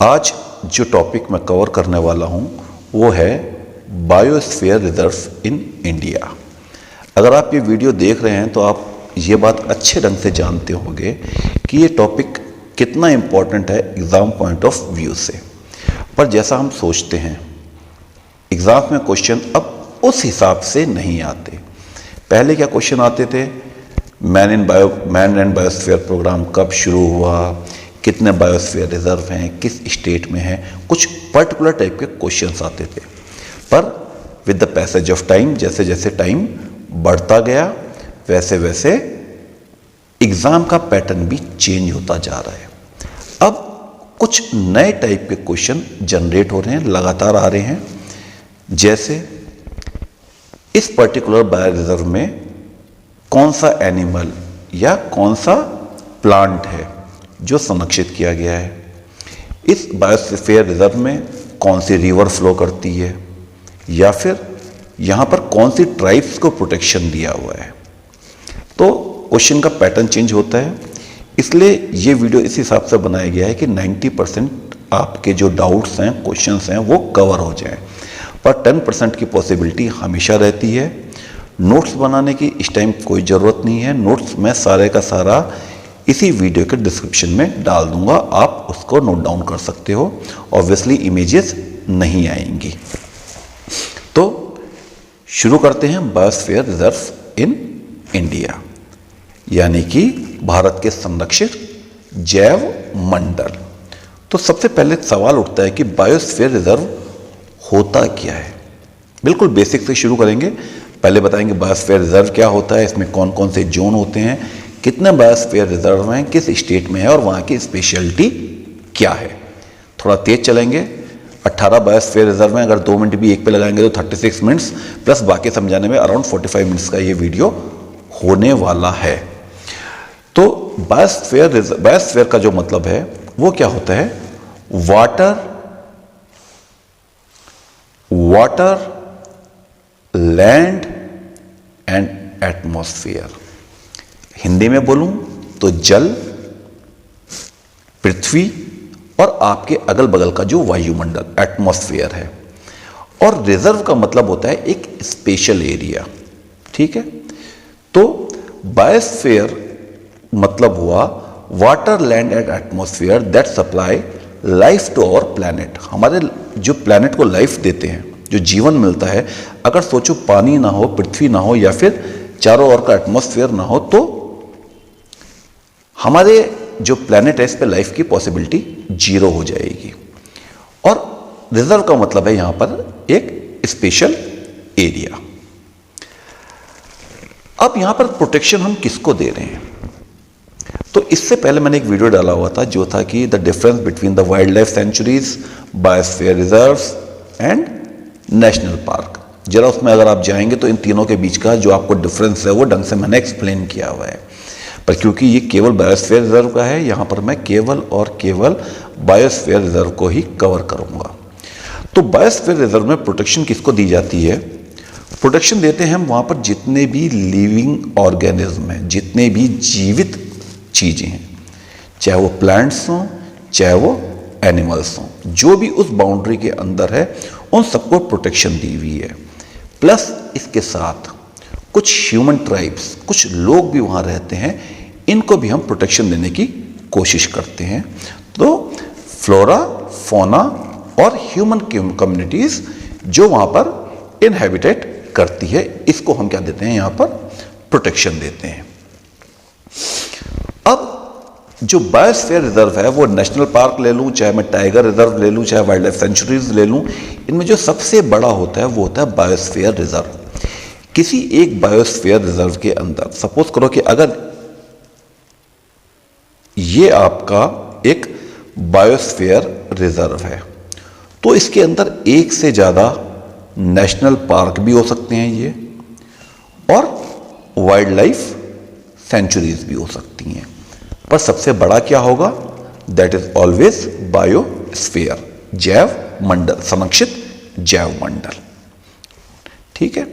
आज जो टॉपिक मैं कवर करने वाला हूँ वो है बायोस्फीयर रिजर्व इन इंडिया। अगर आप ये वीडियो देख रहे हैं तो आप ये बात अच्छे ढंग से जानते होंगे कि ये टॉपिक कितना इम्पोर्टेंट है एग्ज़ाम पॉइंट ऑफ व्यू से। पर जैसा हम सोचते हैं एग्ज़ाम में क्वेश्चन अब उस हिसाब से नहीं आते। पहले क्या क्वेश्चन आते थे, मैन एंड बायोस्फीयर प्रोग्राम कब शुरू हुआ, कितने बायोस्फीयर रिजर्व हैं, किस स्टेट में हैं, कुछ पर्टिकुलर टाइप के क्वेश्चंस आते थे। पर with the passage of time, जैसे जैसे टाइम बढ़ता गया वैसे वैसे एग्ज़ाम का पैटर्न भी चेंज होता जा रहा है। अब कुछ नए टाइप के क्वेश्चन जनरेट हो रहे हैं, लगातार आ रहे हैं। जैसे इस पर्टिकुलर बायो रिजर्व में कौन सा एनिमल या कौन सा प्लांट है जो संरक्षित किया गया है, इस बायोस्फीयर रिजर्व में कौन सी रिवर फ्लो करती है, या फिर यहाँ पर कौन सी ट्राइब्स को प्रोटेक्शन दिया हुआ है। तो क्वेश्चन का पैटर्न चेंज होता है, इसलिए ये वीडियो इस हिसाब से बनाया गया है कि 90% आपके जो डाउट्स हैं, क्वेश्चंस हैं वो कवर हो जाएं। पर 10% की पॉसिबिलिटी हमेशा रहती है। नोट्स बनाने की इस टाइम कोई ज़रूरत नहीं है। नोट्स मैं सारे का सारा इसी वीडियो के डिस्क्रिप्शन में डाल दूंगा, आप उसको नोट डाउन कर सकते हो। ऑब्वियसली इमेजेस नहीं आएंगी। तो शुरू करते हैं बायोस्फीयर रिजर्व इन इंडिया, यानी कि भारत के संरक्षित जैव मंडल। तो सबसे पहले सवाल उठता है कि बायोस्फीयर रिजर्व होता क्या है। बिल्कुल बेसिक से शुरू करेंगे। पहले बताएंगे बायोस्फीयर रिजर्व क्या होता है, इसमें कौन कौन से जोन होते हैं, कितने बायोस्फीयर रिजर्व हैं, किस स्टेट में है और वहाँ की स्पेशलिटी क्या है। थोड़ा तेज चलेंगे। 18 बायोस्फीयर रिजर्व हैं। अगर 2 मिनट भी एक पे लगाएंगे तो 36 मिनट्स प्लस बाकी समझाने में अराउंड 45 मिनट्स का ये वीडियो होने वाला है। तो बायोस्फीयर का जो मतलब है वो क्या होता है, water, land and atmosphere. Hindi में बोलूं तो जल, पृथ्वी और आपके अगल बगल का जो वायुमंडल एटमॉस्फेयर है। और रिजर्व का मतलब होता है एक स्पेशल एरिया। ठीक है, तो बायोस्फीयर मतलब हुआ water, land and atmosphere that supply life to our planet. हमारे जो प्लैनेट को लाइफ देते हैं, जो जीवन मिलता है, अगर सोचो पानी ना हो, पृथ्वी ना हो या फिर चारों ओर का एटमॉस्फेयर ना हो तो हमारे जो प्लैनेट है इस पे लाइफ की पॉसिबिलिटी 0 हो जाएगी। और रिजर्व का मतलब है यहां पर एक स्पेशल एरिया। अब यहां पर प्रोटेक्शन हम किसको दे रहे हैं, तो इससे पहले मैंने एक वीडियो डाला हुआ था जो था कि the difference between the wild life centuries, biosphere reserves and national park. जरा उसमें अगर आप जाएंगे तो इन तीनों के बीच का जो आपको डिफरेंस है वो ढंग से मैंने एक्सप्लेन किया हुआ है। पर क्योंकि ये केवल बायोस्फीयर रिजर्व का है, यहाँ पर मैं केवल और केवल बायोस्फीयर रिजर्व को ही कवर करूँगा। तो बायोस्फीयर रिजर्व में प्रोटेक्शन किसको दी जाती है, प्रोटेक्शन देते हैं हम वहाँ पर जितने भी लिविंग ऑर्गेनिज्म हैं, जितने भी जीवित चीज़ें हैं, चाहे वो प्लांट्स हों चाहे वो एनिमल्स हों, जो भी उस बाउंड्री के अंदर है उन सबको प्रोटेक्शन दी हुई है। प्लस इसके साथ कुछ ह्यूमन ट्राइब्स, कुछ लोग भी वहाँ रहते हैं, इनको भी हम प्रोटेक्शन देने की कोशिश करते हैं। तो फ्लोरा, फौना और ह्यूमन कम्युनिटीज जो वहाँ पर इनहैबिटेट करती है, इसको हम क्या देते हैं, यहाँ पर प्रोटेक्शन देते हैं। अब जो बायोस्फीयर रिजर्व है वो नेशनल पार्क ले लूँ, चाहे मैं टाइगर रिजर्व ले लूँ, चाहे वाइल्ड लाइफ सेंचुरीज ले लूँ, इनमें जो सबसे बड़ा होता है वो होता है बायोस्फीयर रिजर्व। किसी एक बायोस्फीयर रिजर्व के अंदर सपोज करो कि अगर ये आपका एक बायोस्फीयर रिजर्व है तो इसके अंदर एक से ज्यादा नेशनल पार्क भी हो सकते हैं ये, और वाइल्ड लाइफ सेंचुरीज भी हो सकती हैं। पर सबसे बड़ा क्या होगा, दैट इज ऑलवेज बायोस्फीयर, जैव मंडल, संरक्षित जैव मंडल। ठीक है,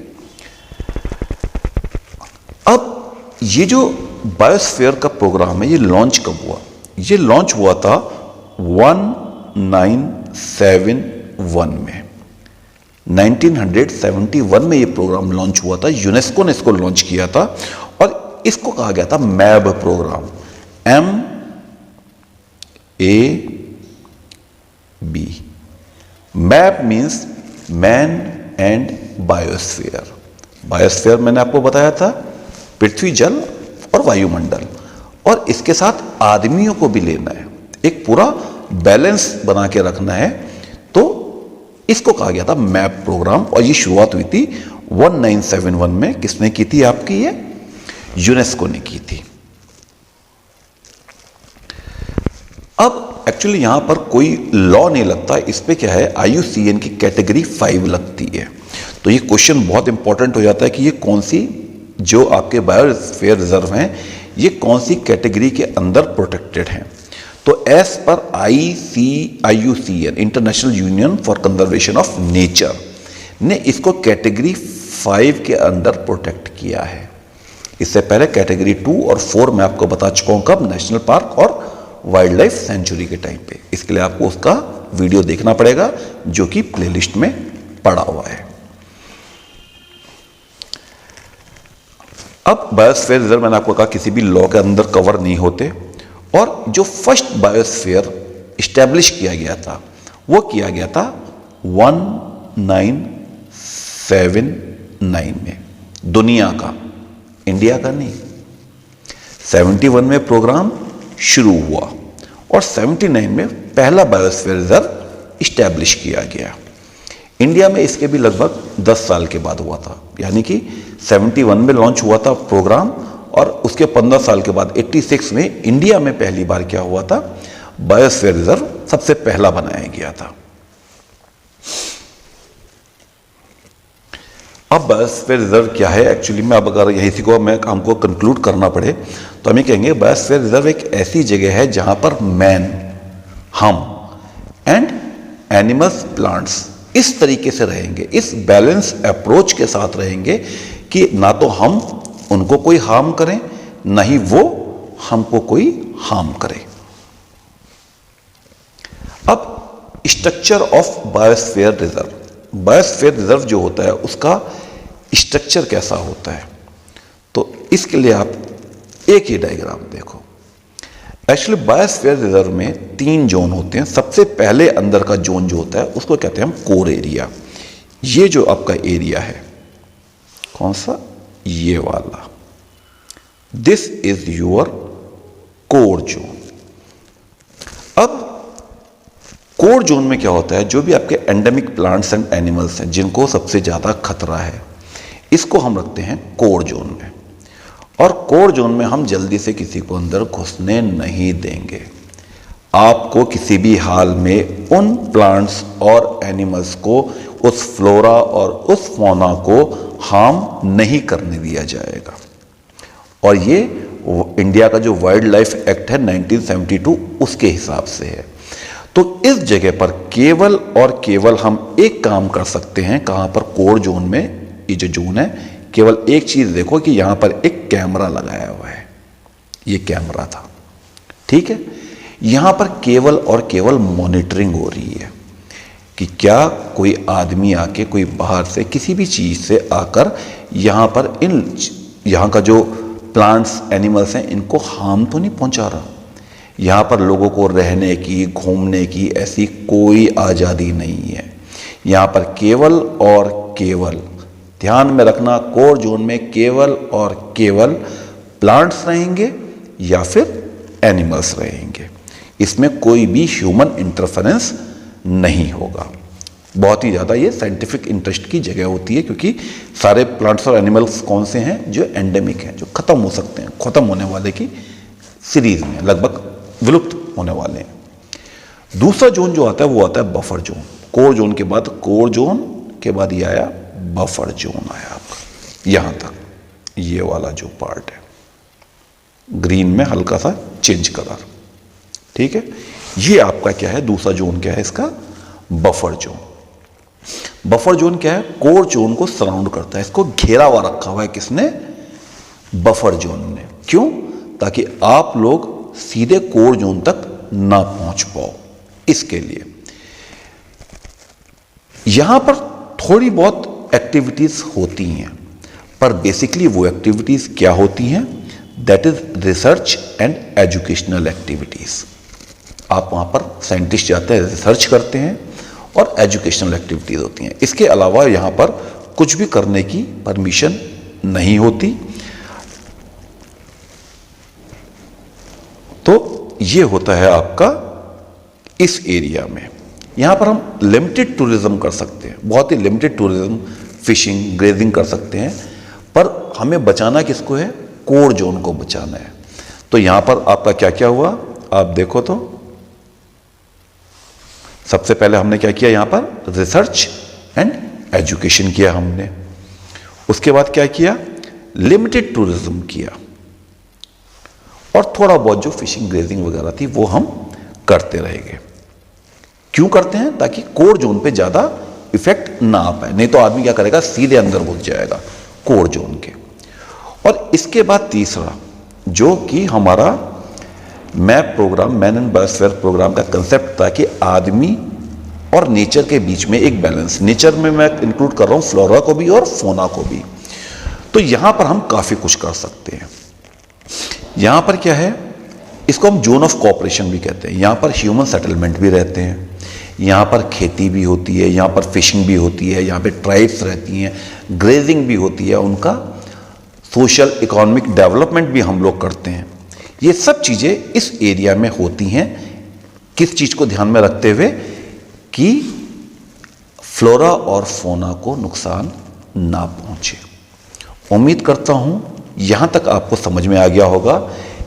अब ये जो बायोस्फीयर का प्रोग्राम है ये लॉन्च कब हुआ, ये लॉन्च हुआ था 1 1971 में, 1971 में ये प्रोग्राम लॉन्च हुआ था। यूनेस्को ने इसको लॉन्च किया था और इसको कहा गया था MAB program, MAB। MAB means man and biosphere. Biosphere मैंने आपको बताया था पृथ्वी, जल और वायुमंडल, और इसके साथ आदमियों को भी लेना है, एक पूरा बैलेंस बना के रखना है। तो इसको कहा गया था मैप प्रोग्राम और ये शुरुआत हुई थी 1971 में। किसने की थी आपकी? ये यूनेस्को ने की थी। अब एक्चुअली यहां पर कोई लॉ नहीं लगता, इस पे क्या है, IUCN की कैटेगरी 5 लगती है। तो ये क्वेश्चन बहुत इंपॉर्टेंट हो जाता है कि ये कौन सी, जो आपके बायोस्फीयर रिजर्व हैं, ये कौन सी कैटेगरी के अंदर प्रोटेक्टेड हैं। तो एज पर IUCN, International Union for Conservation of Nature, ने इसको कैटेगरी 5 के अंदर प्रोटेक्ट किया है। इससे पहले कैटेगरी 2 और 4 मैं आपको बता चुका हूं, कब? नेशनल पार्क और वाइल्ड लाइफ सेंचुरी के टाइम पे। इसके लिए आपको उसका वीडियो देखना पड़ेगा जो कि प्लेलिस्ट में पड़ा हुआ है। अब बायोस्फीयर रिजर्व मैंने आपको कहा किसी भी लॉ के अंदर कवर नहीं होते, और जो फर्स्ट बायोस्फीयर इस्टेब्लिश किया गया था वो किया गया था 1979 में, दुनिया का, इंडिया का नहीं। 71 में प्रोग्राम शुरू हुआ और 79 में पहला बायोस्फीयर रिजर्व इस्टेब्लिश किया गया। इंडिया में इसके भी लगभग 10 साल के बाद हुआ था, यानी कि 71 में लॉन्च हुआ था प्रोग्राम और उसके 15 साल के बाद 86 में इंडिया में पहली बार क्या हुआ था, बायोस्फीयर रिजर्व सबसे पहला बनाया गया था। अब बायोस्फीयर रिजर्व क्या है एक्चुअली में, अब अगर यही को मैं हमको कंक्लूड करना पड़े तो हम ये कहेंगे बायोस्फीयर रिजर्व एक ऐसी जगह है जहां पर मैन, हम एंड एनिमल्स, प्लांट्स इस तरीके से रहेंगे, इस बैलेंस अप्रोच के साथ रहेंगे कि ना तो हम उनको कोई हार्म करें, ना ही वो हमको कोई हार्म करे। अब structure of biosphere reserve, biosphere reserve जो होता है उसका स्ट्रक्चर कैसा होता है, तो इसके लिए आप एक ही डायग्राम देखो। एक्चुअली बायोस्फीयर रिजर्व में 3 जोन होते हैं। सबसे पहले अंदर का जोन जो होता है उसको कहते हैं हम कोर एरिया। ये जो आपका एरिया है, कौन सा? ये वाला, this is your core zone. अब कोर जोन में क्या होता है, जो भी आपके एंडेमिक प्लांट्स एंड एनिमल्स हैं जिनको सबसे ज्यादा खतरा है, इसको हम रखते हैं कोर जोन में। और कोर जोन में हम जल्दी से किसी को अंदर घुसने नहीं देंगे। आपको किसी भी हाल में उन प्लांट्स और एनिमल्स को, उस फ्लोरा और उस फौना को हार्म नहीं करने दिया जाएगा। और ये इंडिया का जो वाइल्ड लाइफ एक्ट है 1972 उसके हिसाब से है। तो इस जगह पर केवल और केवल हम एक काम कर सकते हैं। कहां पर? कोर जोन में। ये जो जोन है, केवल एक चीज देखो कि यहां पर एक कैमरा लगाया हुआ है, ये कैमरा था, ठीक है। यहां पर केवल और केवल मॉनिटरिंग हो रही है कि क्या कोई आदमी आके, कोई बाहर से किसी भी चीज से आकर यहां पर यहां का जो प्लांट्स एनिमल्स हैं इनको हार्म तो नहीं पहुंचा रहा। यहां पर लोगों को रहने की, घूमने की ऐसी कोई आजादी नहीं है। यहां पर केवल और केवल, ध्यान में रखना, कोर जोन में केवल और केवल प्लांट्स रहेंगे या फिर एनिमल्स रहेंगे। इसमें कोई भी ह्यूमन इंटरफेरेंस नहीं होगा। बहुत ही ज़्यादा ये साइंटिफिक इंटरेस्ट की जगह होती है, क्योंकि सारे प्लांट्स और एनिमल्स कौन से हैं जो एंडेमिक हैं, जो खत्म हो सकते हैं, खत्म होने वाले की सीरीज में, लगभग विलुप्त होने वाले हैं। दूसरा जोन जो आता है वो आता है बफर जोन। कोर जोन के बाद, कोर जोन के बाद ये आया बफर जोन, आया आपका यहां तक, ये वाला जो पार्ट है ग्रीन में हल्का सा चेंज कलर, ठीक है। ये आपका क्या है, दूसरा जोन क्या है इसका, बफर जोन। बफर जोन क्या है, कोर जोन को सराउंड करता है, इसको घेरा हुआ रखा हुआ है किसने, बफर जोन ने। क्यों? ताकि आप लोग सीधे कोर जोन तक ना पहुंच पाओ। इसके लिए यहां पर थोड़ी बहुत एक्टिविटीज होती हैं, पर बेसिकली वो एक्टिविटीज क्या होती हैं? That is research and educational activities. आप वहां पर साइंटिस्ट जाते हैं, रिसर्च करते हैं और एजुकेशनल एक्टिविटीज होती हैं। इसके अलावा यहां पर कुछ भी करने की परमिशन नहीं होती। तो ये होता है आपका इस एरिया में। यहां पर हम लिमिटेड टूरिज्म कर सकते हैं, बहुत ही लिमिटेड टूरिज्म, फिशिंग, ग्रेजिंग कर सकते हैं, पर हमें बचाना किसको है? कोर जोन को बचाना है। तो यहां पर आपका क्या क्या हुआ आप देखो तो सबसे पहले हमने क्या किया? यहां पर रिसर्च एंड एजुकेशन किया हमने। उसके बाद क्या किया? लिमिटेड टूरिज्म किया, और थोड़ा बहुत जो फिशिंग, ग्रेजिंग वगैरह थी वो हम करते रहेंगे। क्यों करते हैं? ताकि कोर जोन पे ज्यादा इफेक्ट ना आ पाए, नहीं तो आदमी क्या करेगा? सीधे अंदर घुस जाएगा कोर जोन के। और इसके बाद तीसरा, जो कि हमारा MAB program, man and biosphere programme का कंसेप्ट था कि आदमी और नेचर के बीच में एक बैलेंस। नेचर में मैं इंक्लूड कर रहा हूं फ्लोरा को भी और फोना को भी। तो यहां पर हम काफी कुछ कर सकते हैं। यहां पर क्या है? इसको हम जोन ऑफ कोऑपरेशन भी कहते हैं। यहां पर ह्यूमन सेटलमेंट भी रहते हैं, यहां पर खेती भी होती है, यहां पर फिशिंग भी होती है, यहां पे ट्राइब्स रहती हैं, ग्रेजिंग भी होती है, उनका सोशल इकोनॉमिक डेवलपमेंट भी हम लोग करते हैं। ये सब चीजें इस एरिया में होती हैं। किस चीज को ध्यान में रखते हुए? कि फ्लोरा और फोना को नुकसान ना पहुंचे। उम्मीद करता हूं यहां तक आपको समझ में आ गया होगा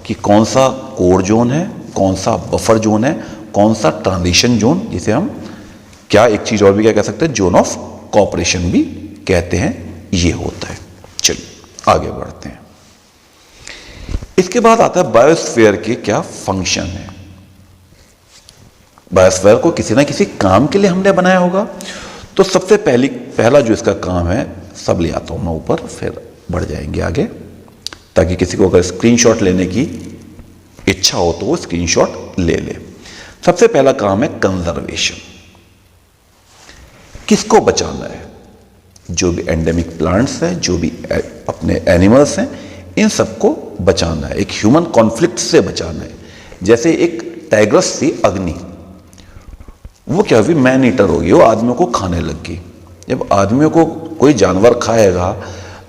कि कौन सा कोर जोन है, कौन सा बफर जोन है, कौन सा ट्रांजिशन जोन, जिसे हम क्या एक चीज और भी क्या कह सकते हैं? जोन ऑफ कोऑपरेशन भी कहते हैं, ये होता है। चलिए आगे बढ़ते हैं। इसके बाद आता है बायोस्फीयर के क्या फंक्शन है। बायोस्फीयर को किसी ना किसी काम के लिए हमने बनाया होगा। तो सबसे पहला जो इसका काम है, सब ले आता हूं मैं ऊपर, फिर बढ़ जाएंगे आगे, ताकि किसी को अगर स्क्रीनशॉट लेने की इच्छा हो तो वो स्क्रीनशॉट ले ले। सबसे पहला काम है कंजर्वेशन। किसको बचाना है? जो भी एंडेमिक प्लांट्स हैं, जो भी अपने एनिमल्स हैं, इन सबको बचाना है। एक ह्यूमन कॉन्फ्लिक्ट से बचाना है। जैसे एक टाइग्रस थी अग्नि, वो क्या हुई? मैन ईटर हो गई, वो आदमियों को खाने लग गई। जब आदमियों को कोई जानवर खाएगा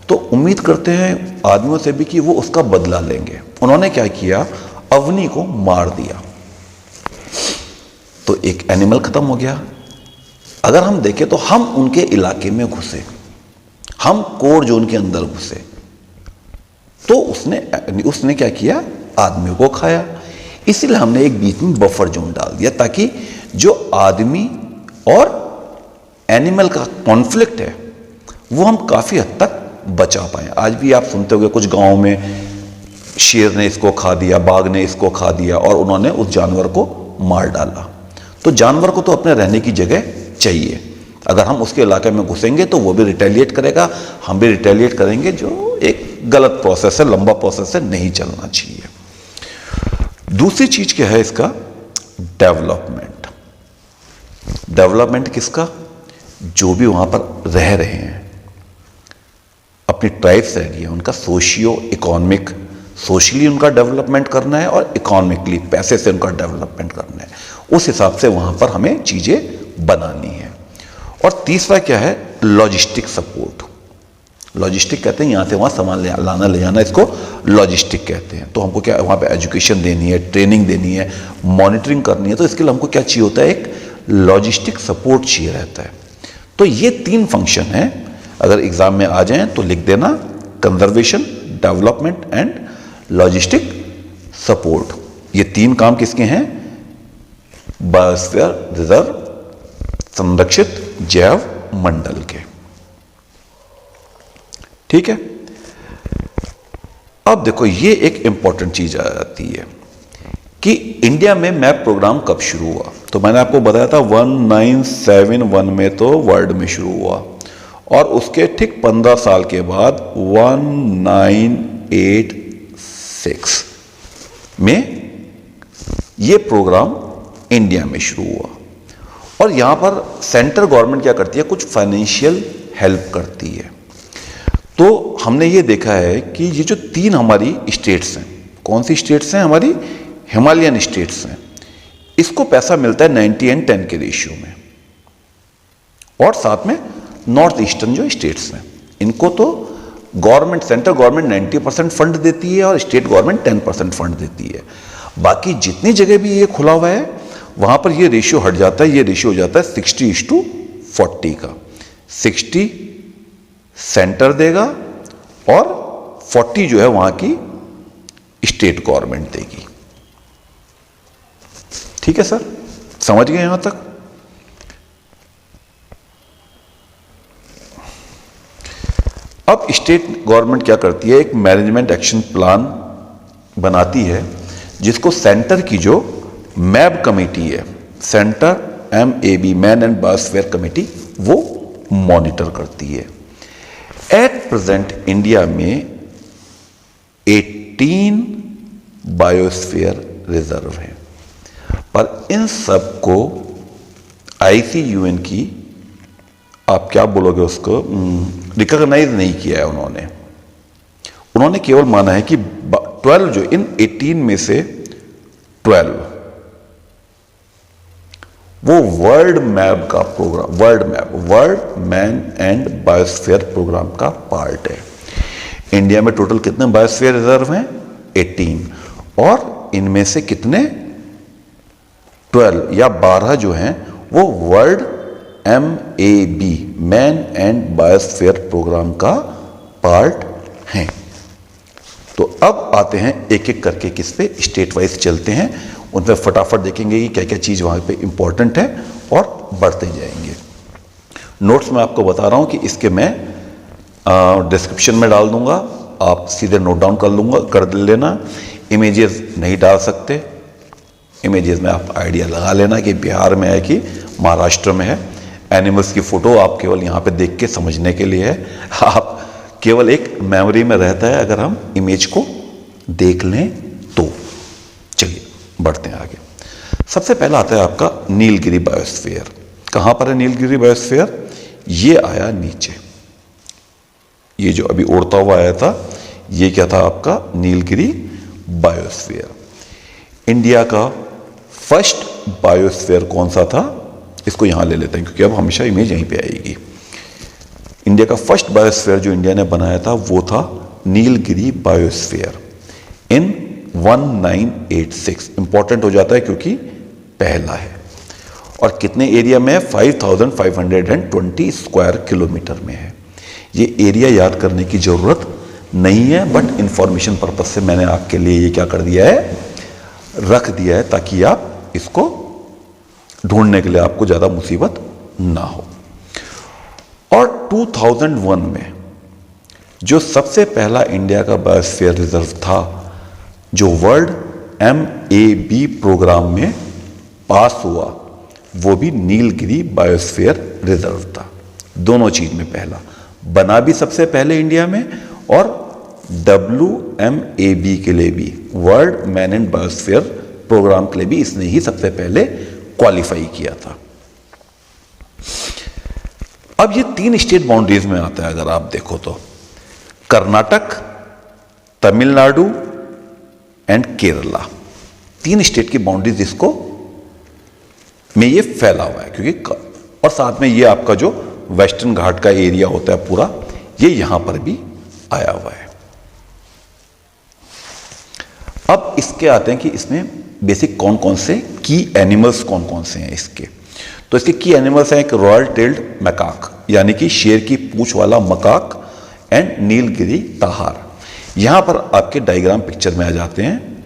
तो उम्मीद करते हैं आदमियों से भी कि वो उसका बदला लेंगे। उन्होंने क्या किया? अग्नि को मार दिया, तो एक एनिमल खत्म हो गया। अगर हम देखें तो हम उनके इलाके में घुसे, हम कोर जोन के अंदर घुसे, तो उसने क्या किया? आदमियों को खाया। इसलिए हमने एक बीच में बफर जोन डाल दिया, ताकि जो आदमी और एनिमल का कॉन्फ्लिक्ट है वो हम काफी हद तक बचा पाए। आज भी आप सुनते होंगे कुछ गांवों में शेर ने इसको खा दिया, बाघ ने इसको खा दिया, और उन्होंने उस जानवर को मार डाला। तो जानवर को तो अपने रहने की जगह चाहिए। अगर हम उसके इलाके में घुसेंगे तो वो भी रिटेलिएट करेगा, हम भी रिटेलिएट करेंगे, जो एक गलत प्रोसेस है, लंबा प्रोसेस है, नहीं चलना चाहिए। दूसरी चीज क्या है इसका? डेवलपमेंट। डेवलपमेंट किसका? जो भी वहां पर रह रहे हैं, अपनी ट्राइब्स रह रही है, उनका सोशियो इकोनॉमिक, सोशली उनका डेवलपमेंट करना है और इकोनॉमिकली पैसे से उनका डेवलपमेंट करना है। उस हिसाब से वहां पर हमें चीजें बनानी है। और तीसरा क्या है? Logistic support. लॉजिस्टिक कहते हैं यहां से वहां सामान लाना ले जाना, इसको लॉजिस्टिक कहते हैं। तो हमको क्या वहां पे एजुकेशन देनी है, ट्रेनिंग देनी है, मॉनिटरिंग करनी है, तो इसके लिए हमको क्या चाहिए होता है? एक लॉजिस्टिक सपोर्ट चाहिए रहता है। तो ये 3 फंक्शन है। अगर एग्जाम में आ जाएं तो लिख देना, conservation, development and logistic support. ये 3 काम किसके हैं? बायोस्फीयर रिजर्व, संरक्षित जैव मंडल के। ठीक है। अब देखो ये एक इंपॉर्टेंट चीज आ जाती है कि इंडिया में मैप प्रोग्राम कब शुरू हुआ। तो मैंने आपको बताया था 1971 में तो वर्ल्ड में शुरू हुआ, और उसके ठीक 15 साल के बाद 1986 में ये प्रोग्राम इंडिया में शुरू हुआ। और यहाँ पर सेंट्रल गवर्नमेंट क्या करती है, कुछ फाइनेंशियल हेल्प करती है। तो हमने ये देखा है कि ये जो 3 हमारी स्टेट्स हैं, कौन सी स्टेट्स हैं, हमारी हिमालयन स्टेट्स हैं, इसको पैसा मिलता है 90:10 के रेशियो में। और साथ में नॉर्थ ईस्टर्न जो स्टेट्स हैं, इनको तो गवर्नमेंट, सेंट्रल गवर्नमेंट 90% फंड देती है और स्टेट गवर्नमेंट 10% फंड देती है। बाकी जितनी जगह भी ये खुला हुआ है वहां पर ये रेशियो हट जाता है, ये रेशियो हो जाता है 60:40 का। 60 सेंटर देगा और 40 जो है वहां की स्टेट गवर्नमेंट देगी। ठीक है सर, समझ गए यहां तक? अब स्टेट गवर्नमेंट क्या करती है, एक मैनेजमेंट एक्शन प्लान बनाती है जिसको सेंटर की जो मैब कमेटी है, centre MAB, man and biosphere committee, वो मॉनिटर करती है। एट प्रेजेंट इंडिया में 18 बायोस्फीयर रिजर्व है, पर इन सब को IUCN की, आप क्या बोलोगे उसको, रिकॉग्नाइज नहीं किया है उन्होंने केवल माना है कि 12 जो इन 18 में से 12 वो वर्ल्ड मैप का programme, world man and biosphere programme का पार्ट है। इंडिया में टोटल कितने बायोस्फीयर रिजर्व हैं? 18। और इनमें से कितने 12 या 12 जो हैं वो world MAB, man and biosphere programme का पार्ट हैं। तो अब आते हैं एक एक करके, किस पे, स्टेट वाइज चलते हैं, उन पर फटाफट देखेंगे कि क्या क्या चीज़ वहाँ पे इंपॉर्टेंट है और बढ़ते जाएंगे। नोट्स मैं आपको बता रहा हूँ कि इसके मैं डिस्क्रिप्शन में डाल दूंगा, आप सीधे नोट डाउन कर लेना। इमेजेस नहीं डाल सकते, इमेजेस में आप आइडिया लगा लेना कि बिहार में है कि महाराष्ट्र में है। एनिमल्स की फ़ोटो आप केवल यहाँ पे देख के समझने के लिए है, आप केवल एक मेमोरी में रहता है अगर हम इमेज को देख लें तो। चलिए बढ़ते हैं आगे। सबसे पहला आता है आपका नीलगिरी बायोस्फीयर। कहाँ पर है नीलगिरी बायोस्फीयर? ये आया नीचे, ये जो अभी उड़ता हुआ आया था, ये क्या था आपका? नीलगिरी बायोस्फीयर। इंडिया का फर्स्ट बायोस्फीयर कौन सा था? इसको यहां ले लेते हैं क्योंकि अब हमेशा इमेज यहीं पे आएगी। इंडिया का फर्स्ट बायोस्फीयर जो इंडिया ने बनाया था वो था नीलगिरी बायोस्फीयर इन 1986। इंपॉर्टेंट हो जाता है क्योंकि पहला है। और कितने एरिया में है? 5520 स्क्वायर किलोमीटर में है। ये एरिया याद करने की जरूरत नहीं है, बट इंफॉर्मेशन पर्पज से मैंने आपके लिए ये क्या कर दिया है, रख दिया है, ताकि आप इसको ढूंढने के लिए आपको ज्यादा मुसीबत ना हो। और 2001 में जो सबसे पहला इंडिया का बायोस्फीयर रिजर्व था, जो वर्ल्ड MAB प्रोग्राम में पास हुआ, वो भी नीलगिरी बायोस्फीयर रिजर्व था। दोनों चीज में पहला, बना भी सबसे पहले इंडिया में, और WMAB के लिए भी, world man and biosphere program के लिए भी इसने ही सबसे पहले क्वालिफाई किया था। अब ये 3 स्टेट बाउंड्रीज में आता है, अगर आप देखो तो कर्नाटक, तमिलनाडु एंड केरला, 3 स्टेट की बाउंड्रीज इसको में ये फैला हुआ है, क्योंकि और साथ में ये आपका जो वेस्टर्न घाट का एरिया होता है पूरा, ये यहां पर भी आया हुआ है। अब इसके आते हैं कि इसमें बेसिक कौन कौन से की एनिमल्स कौन कौन से हैं इसके। तो इसके की एनिमल्स हैं एक रॉयल टेल्ड मैकाक, यानी कि शेर की पूंछ वाला मकाक, एंड नीलगिरी ताहार। यहां पर आपके डायग्राम पिक्चर में आ जाते हैं।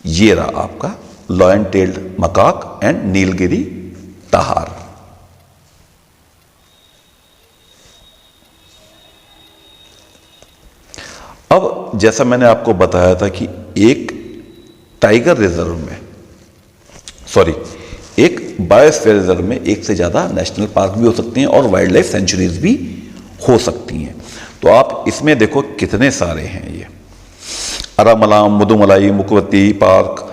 ये रहा आपका lion tailed macaque and Nilgiri ताहार। अब जैसा मैंने आपको बताया था कि एक टाइगर रिजर्व में, एक बायोस्फीयर रिजर्व में एक से ज्यादा नेशनल पार्क भी हो सकते हैं और वाइल्ड लाइफ सेंचुरीज भी हो सकती हैं। तो आप इसमें देखो कितने सारे हैं, ये अरामलाम, मुदुमलाई, मुकवती पार्क,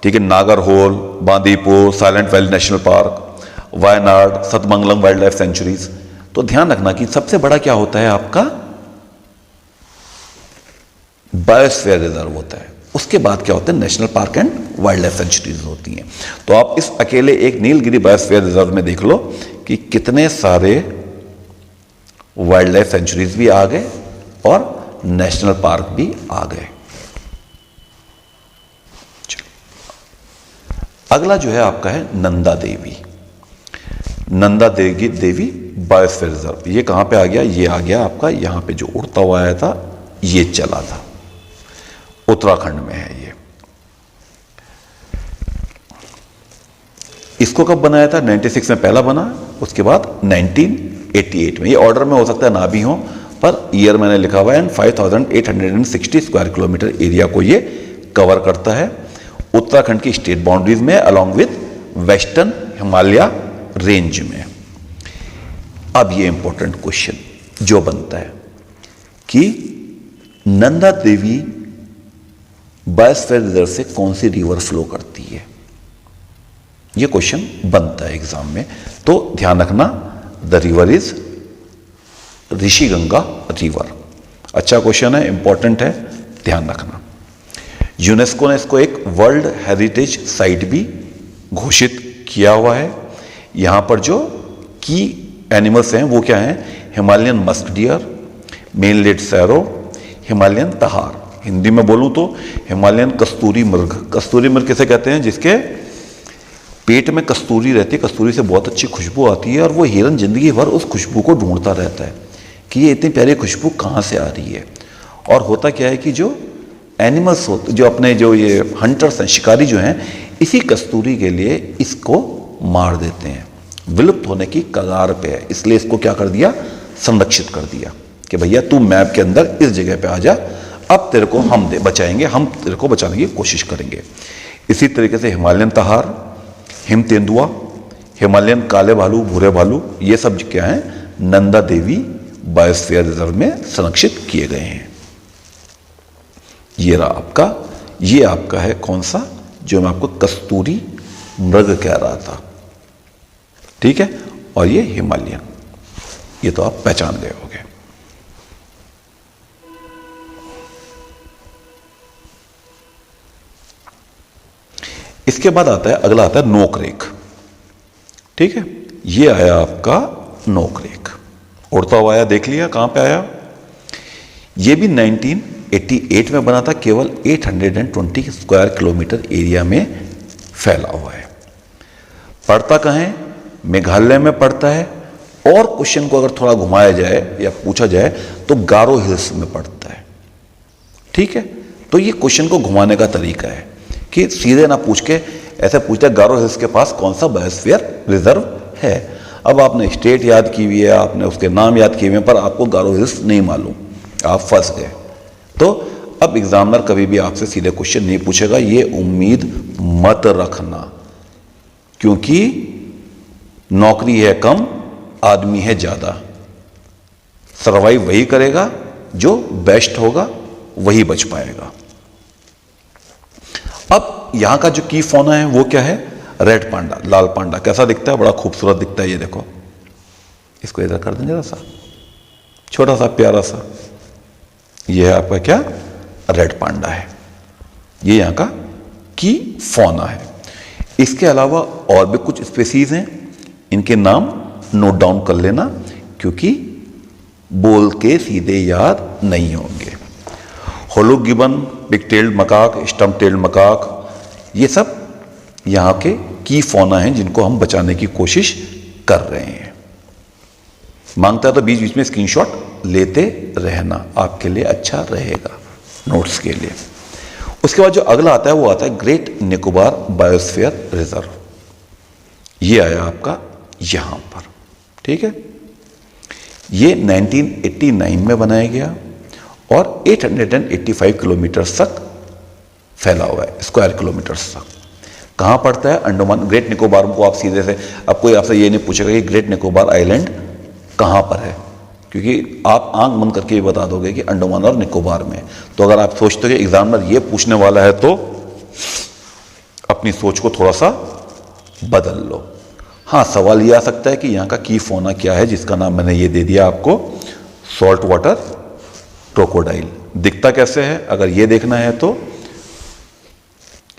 ठीक है, Nagarhole, Bandipur, Silent Valley National Park, Wayanad, Sathyamangalam wild life sanctuaries. तो ध्यान रखना कि सबसे बड़ा क्या होता है आपका बायोस्फीयर रिजर्व होता है, उसके बाद क्या होता है national park and wild life centuries होती हैं। तो आप इस अकेले एक नीलगिरी बायोस्फीयर रिजर्व में देख लो कि कितने सारे वाइल्ड लाइफ सेंचुरीज भी आ गए और नेशनल पार्क भी आ गए। अगला जो है आपका है नंदा देवी। नंदा देवी बायोस्फीयर रिजर्व, ये कहां पे आ गया? ये आ गया आपका यहां पे जो उड़ता हुआ आया था, ये चला था, उत्तराखंड में है ये। इसको कब बनाया था? 96 में पहला बना, उसके बाद 1988 में। ये ऑर्डर में हो सकता है ना भी हो, पर ईयर मैंने लिखा हुआ है। एंड 5860 स्क्वायर किलोमीटर एरिया को ये कवर करता है उत्तराखंड की स्टेट बाउंड्रीज में, along with western Himalaya range में। अब ये इंपॉर्टेंट क्वेश्चन जो बनता है कि नंदा देवी बायोस्फीयर रिजर्व से कौन सी रिवर फ्लो करती है, ये क्वेश्चन बनता है एग्जाम में। तो ध्यान रखना, the river is Rishiganga river. अच्छा क्वेश्चन है, इंपॉर्टेंट है, ध्यान रखना। यूनेस्को ने इसको एक वर्ल्ड हेरिटेज साइट भी घोषित किया हुआ है। यहां पर जो की एनिमल्स हैं वो क्या हैं? Himalayan musk deer, mainland serow, Himalayan tahr. Hindi में बोलूं तो हिमालयन कस्तूरी मृग। कस्तूरी मृग किसे कहते हैं? जिसके पेट में कस्तूरी रहती है, कस्तूरी से बहुत अच्छी खुशबू आती है और वो हिरन जिंदगी भर उस खुशबू को ढूंढता रहता है कि ये इतनी प्यारी खुशबू कहाँ से आ रही है। और होता क्या है कि जो एनिमल्स होते, जो अपने जो ये हंटर्स हैं, शिकारी जो हैं, इसी कस्तूरी के लिए इसको मार देते हैं। विलुप्त होने की कगार पे है, इसलिए इसको क्या कर दिया? संरक्षित कर दिया कि भैया तू मैप के अंदर इस जगह पे आ जा, अब तेरे को हम बचाएंगे, हम तेरे को बचाने की कोशिश करेंगे। इसी तरीके से हिमालयन तहार, हिम तेंदुआ, हिमालयन काले भालू, भूरे भालू, ये सब क्या है? नंदा देवी बायोस्फीयर रिजर्व में संरक्षित किए गए हैं। ये रहा आपका, ये आपका है कौन सा? जो मैं आपको कस्तूरी मृग कह रहा था, ठीक है। और ये हिमालयन, ये तो आप पहचान गए होंगे। इसके बाद आता है, अगला आता है नोकरेक, ठीक है। ये आया आपका नोकरेक, उड़ता हुआ आया, देख लिया कहां पे आया। ये भी 1988 में बना था, केवल 820 स्क्वायर किलोमीटर एरिया में फैला हुआ है। पड़ता कहां है? मेघालय में पड़ता है। और क्वेश्चन को अगर थोड़ा घुमाया जाए या पूछा जाए तो गारो हिल्स में पड़ता है, ठीक है। तो ये क्वेश्चन को घुमाने का तरीका है कि सीधे ना पूछ के ऐसे पूछता है गारो हिल्स के पास कौन सा बायोस्फीयर रिजर्व है। अब आपने स्टेट याद की हुई है, आपने उसके नाम याद किए हुए हैं, पर आपको गारो हिल्स नहीं मालूम, आप फंस गए। तो अब एग्जामिनर कभी भी आपसे सीधे क्वेश्चन नहीं पूछेगा, ये उम्मीद मत रखना, क्योंकि नौकरी है कम, आदमी है ज्यादा। सर्वाइव वही करेगा, जो बेस्ट होगा वही बच पाएगा। अब यहां का जो की फौना है वो क्या है? रेड पांडा, लाल पांडा। कैसा दिखता है? बड़ा खूबसूरत दिखता है, ये देखो। इसको इधर कर दें जरा सा, छोटा सा प्यारा सा। ये है आपका क्या? रेड पांडा है। ये यहां का की फौना है। इसके अलावा और भी कुछ स्पीसीज हैं, इनके नाम नोट डाउन कर लेना, क्योंकि बोल के सीधे याद नहीं होंगे। Hoolock gibbon, big tailed macaque, stump tailed macaque, ये सब यहां के की फौना हैं जिनको हम बचाने की कोशिश कर रहे हैं। मांगता है तो बीच बीच में स्क्रीनशॉट लेते रहना, आपके लिए अच्छा रहेगा नोट्स के लिए। उसके बाद जो अगला आता है वो आता है ग्रेट निकोबार बायोस्फीयर रिजर्व। ये आया आपका यहां पर, ठीक है। ये 1989 में बनाया गया और 885 किलोमीटर तक फैला हुआ है, स्क्वायर किलोमीटर तक। कहां पड़ता है? अंडमान। ग्रेट निकोबार को आप सीधे से, अब कोई आपसे ये नहीं पूछेगा कि ग्रेट निकोबार आइलैंड कहां पर है, क्योंकि आप आंख बंद करके भी बता दोगे कि अंडमान और निकोबार में। तो अगर आप सोचते हो कि एग्जामिनर ये पूछने वाला है तो अपनी सोच को थोड़ा सा बदल लो। हाँ, सवाल ये आ सकता है कि यहाँ का की फौना क्या है, जिसका नाम मैंने ये दे दिया आपको, सॉल्ट वाटर क्रोकोडाइल। दिखता कैसे है, अगर ये देखना है तो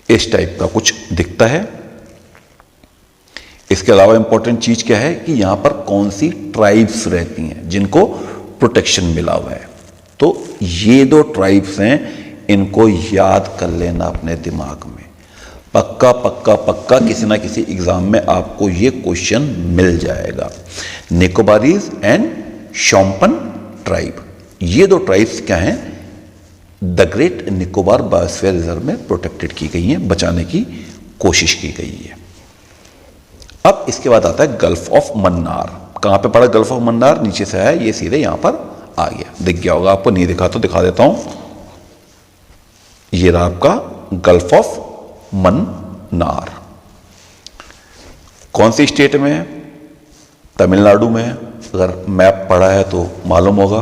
इस टाइप का कुछ दिखता है। इसके अलावा इंपॉर्टेंट चीज क्या है कि यहां पर कौन सी ट्राइब्स रहती हैं जिनको प्रोटेक्शन मिला हुआ है। तो ये 2 ट्राइब्स हैं, इनको याद कर लेना अपने दिमाग में। पक्का पक्का पक्का किसी ना किसी एग्जाम में आपको ये क्वेश्चन मिल जाएगा। निकोबारीज एंड शोम्पेन ट्राइब, ये 2 ट्राइब्स क्या हैं, the great Nicobar biosphere reserve में प्रोटेक्टेड की गई हैं, बचाने की कोशिश की गई है। अब इसके बाद आता है गल्फ ऑफ मन्नार। कहां पे पड़ा गल्फ ऑफ मन्नार, नीचे से है, ये सीधे यहां पर आ गया, दिख गया होगा आपको, नहीं दिखा तो दिखा देता हूं। ये रहा आपका गल्फ ऑफ मन्नार। कौन सी स्टेट में है, तमिलनाडु में है। अगर मैप पढ़ा है तो मालूम होगा।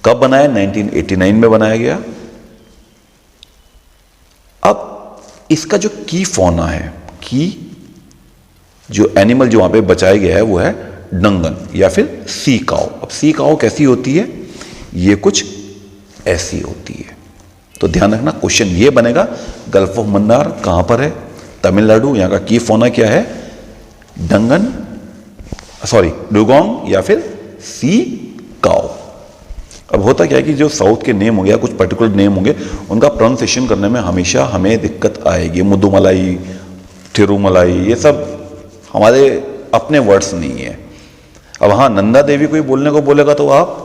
कब बनाया, 1989 में बनाया गया। अब इसका जो की फौना है, की जो एनिमल जो वहां पे बचाया गया है वो है डंगन या फिर सी काऊ। अब सी काऊ कैसी होती है, ये कुछ ऐसी होती है। तो ध्यान रखना, क्वेश्चन ये बनेगा गल्फ ऑफ मन्नार कहां पर है, तमिलनाडु। यहां का की फौना क्या है, डंगन, सॉरी डुगोंग या फिर सी काऊ। अब होता क्या है कि जो साउथ के नेम हो गया, कुछ पर्टिकुलर नेम होंगे, उनका प्रोनाउंसिएशन करने में हमेशा हमें दिक्कत आएगी। मुद्दुमलाई, तिरुमलाई, ये सब हमारे अपने वर्ड्स नहीं है। अब हाँ, नंदा देवी कोई बोलने को बोलेगा तो आप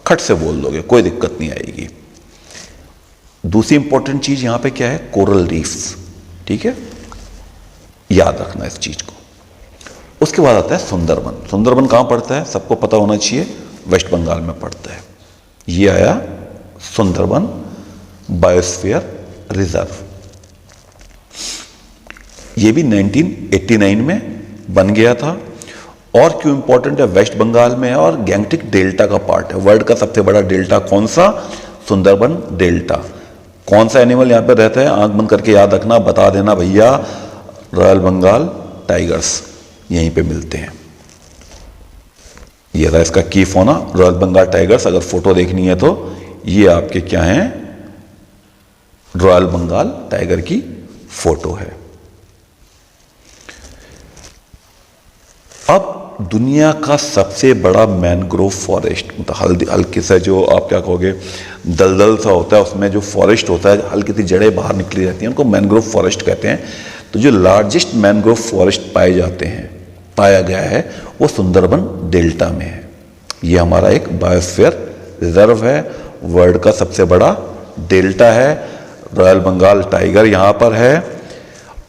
खट से बोल दोगे, कोई दिक्कत नहीं आएगी। दूसरी इंपॉर्टेंट चीज यहां पे क्या है, कोरल रीफ्स, ठीक है, याद रखना इस चीज को। उसके बाद आता है सुंदरबन। सुंदरबन कहां पड़ता है, सबको पता होना चाहिए, वेस्ट बंगाल में पड़ता है। ये आया सुंदरबन बायोस्फीयर रिजर्व। ये भी 1989 में बन गया था। और क्यों इंपॉर्टेंट है, वेस्ट बंगाल में है और गैंगटिक डेल्टा का पार्ट है। वर्ल्ड का सबसे बड़ा डेल्टा कौन सा, सुंदरबन डेल्टा। कौन सा एनिमल यहां पर रहता है, आंख बंद करके याद रखना, बता देना भैया, रॉयल बंगाल टाइगर्स यहीं पे मिलते हैं। ये रहा इसका की फौना, रॉयल बंगाल टाइगर्स। अगर फोटो देखनी है तो ये आपके क्या हैं, रॉयल बंगाल टाइगर की फोटो है। अब दुनिया का सबसे बड़ा मैनग्रोव फॉरेस्ट, मतलब हल्के से जो आप क्या कहोगे दलदल सा होता है, उसमें जो फॉरेस्ट होता है, हल्की सी जड़ें बाहर निकली रहती हैं, उनको मैनग्रोव फॉरेस्ट कहते हैं। तो जो लार्जेस्ट मैनग्रोव फॉरेस्ट पाए जाते हैं, पाया गया है, वो सुंदरबन डेल्टा में है। ये हमारा एक बायोस्फीयर रिजर्व है, वर्ल्ड का सबसे बड़ा डेल्टा है, रॉयल बंगाल टाइगर यहाँ पर है।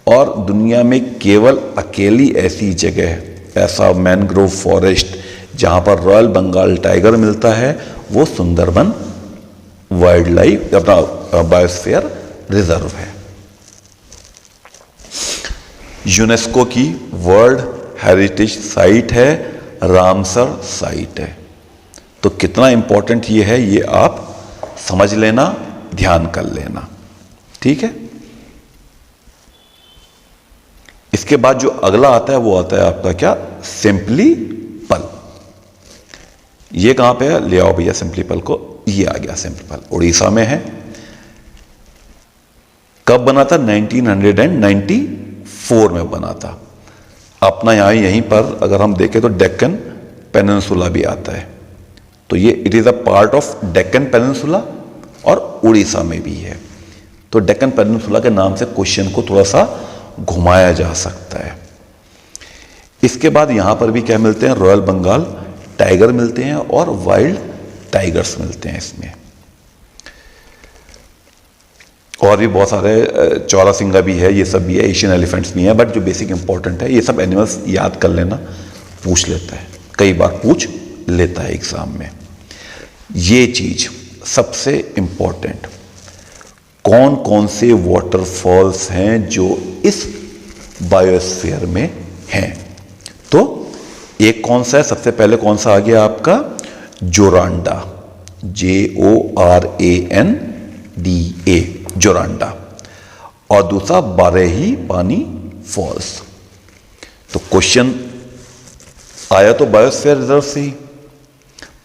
और दुनिया में केवल अकेली ऐसी जगह है, ऐसा मैनग्रोव फॉरेस्ट जहां पर रॉयल बंगाल टाइगर मिलता है, वो सुंदरबन वाइल्ड लाइफ अपना बायोस्फीयर रिजर्व है। यूनेस्को की वर्ल्ड हेरिटेज साइट है, रामसर साइट है। तो कितना इंपॉर्टेंट ये है, ये आप समझ लेना, ध्यान कर लेना, ठीक है। इसके बाद जो अगला आता है वो आता है आपका क्या, सिंपली पल। ये कहां पे है, ले आओ भैया सिंपली पल को, ये आ गया सिंपली पल, उड़ीसा में है। कब बना था, 1994 में बना था। अपना यहां यहीं पर अगर हम देखें तो डेक्कन पेनिनसुला भी आता है। तो ये it is a part of Deccan peninsula और उड़ीसा में भी है। तो डेक्कन पेनिनसुला के नाम से क्वेश्चन को थोड़ा सा घुमाया जा सकता है। इसके बाद यहां पर भी क्या मिलते हैं, रॉयल बंगाल टाइगर मिलते हैं और वाइल्ड टाइगर्स मिलते हैं इसमें। और भी बहुत सारे, चौरासिंगा भी है, ये सब भी है, एशियन एलिफेंट्स भी हैं। बट जो बेसिक इंपॉर्टेंट है, ये सब एनिमल्स याद कर लेना, पूछ लेता है, कई बार पूछ लेता है एग्जाम में। ये चीज सबसे इंपॉर्टेंट, कौन कौन से वाटरफॉल्स हैं जो इस बायोस्फीयर में हैं। तो एक कौन सा है, सबसे पहले कौन सा आ गया आपका, जोरांडा, JORANDA, जोरांडा। और दूसरा बारेही पानी फॉल्स। तो क्वेश्चन आया तो बायोस्फीयर रिजर्व से ही,